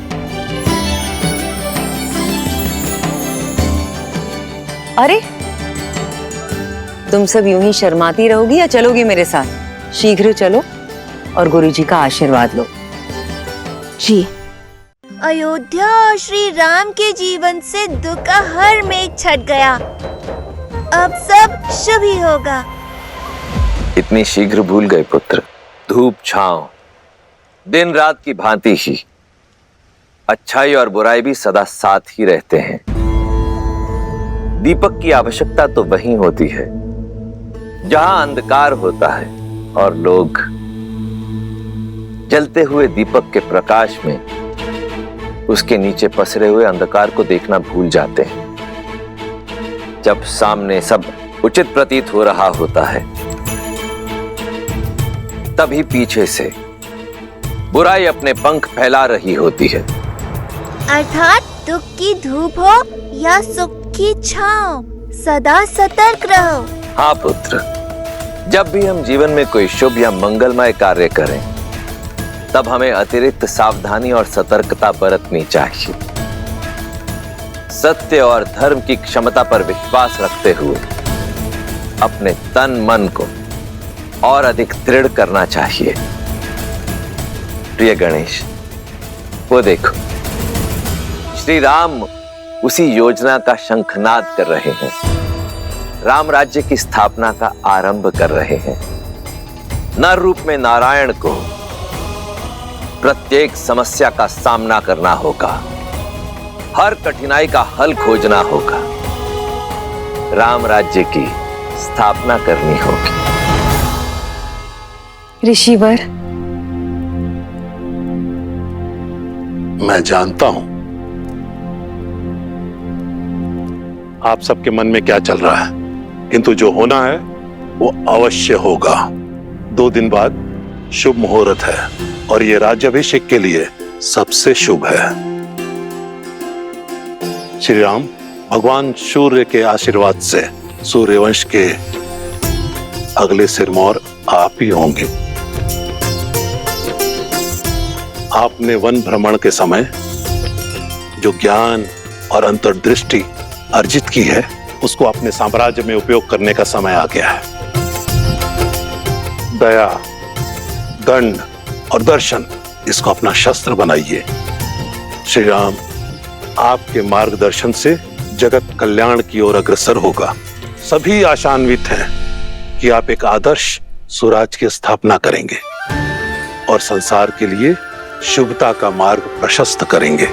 अरे तुम सब यूं ही शर्माती रहोगी या चलोगी मेरे साथ? शीघ्र चलो और गुरुजी का आशीर्वाद लो। जी। अयोध्या और श्री राम के जीवन से दुख का हर मेघ छट गया। अब सब शुभ ही होगा। इतनी शीघ्र भूल गए पुत्र? धूप छांव दिन रात की भांति ही, अच्छाई और बुराई भी सदा साथ ही रहते हैं। दीपक की आवश्यकता तो वहीं होती है जहां अंधकार होता है और लोग जलते हुए दीपक के प्रकाश में उसके नीचे पसरे हुए अंधकार को देखना भूल जाते हैं। जब सामने सब उचित प्रतीत हो रहा होता है, तभी पीछे से बुराई अपने पंख फैला रही होती है। अर्थात दुख की धूप हो या सुख की छांव, सदा सतर्क रहो। हाँ पुत्र, जब भी हम जीवन में कोई शुभ या मंगलमय कार्य करें, तब हमें अतिरिक्त सावधानी और सतर्कता बरतनी चाहिए। सत्य और धर्म की क्षमता पर विश्वास रखते हुए अपने तन मन को और अधिक दृढ़ करना चाहिए। प्रिय गणेश, वो देखो, श्री राम उसी योजना का शंखनाद कर रहे हैं। राम राज्य की स्थापना का आरंभ कर रहे हैं। नर रूप में नारायण को प्रत्येक समस्या का सामना करना होगा, हर कठिनाई का हल खोजना होगा, राम राज्य की स्थापना करनी होगी। ऋषिवर, मैं जानता हूं आप सबके मन में क्या चल रहा है, किंतु जो होना है वो अवश्य होगा। 2 दिन बाद शुभ मुहूर्त है और ये राज्याभिषेक के लिए सबसे शुभ है। श्री राम, भगवान सूर्य के आशीर्वाद से सूर्यवंश के अगले सिरमौर आप ही होंगे। आपने वन भ्रमण के समय जो ज्ञान और अंतर्दृष्टि अर्जित की है, उसको अपने साम्राज्य में उपयोग करने का समय आ गया है। दया, दंड और दर्शन, इसको अपना शस्त्र बनाइए। श्री राम, आपके मार्गदर्शन से जगत कल्याण की ओर अग्रसर होगा। सभी आशान्वित हैं कि आप एक आदर्श स्वराज की स्थापना करेंगे और संसार के लिए शुभता का मार्ग प्रशस्त करेंगे।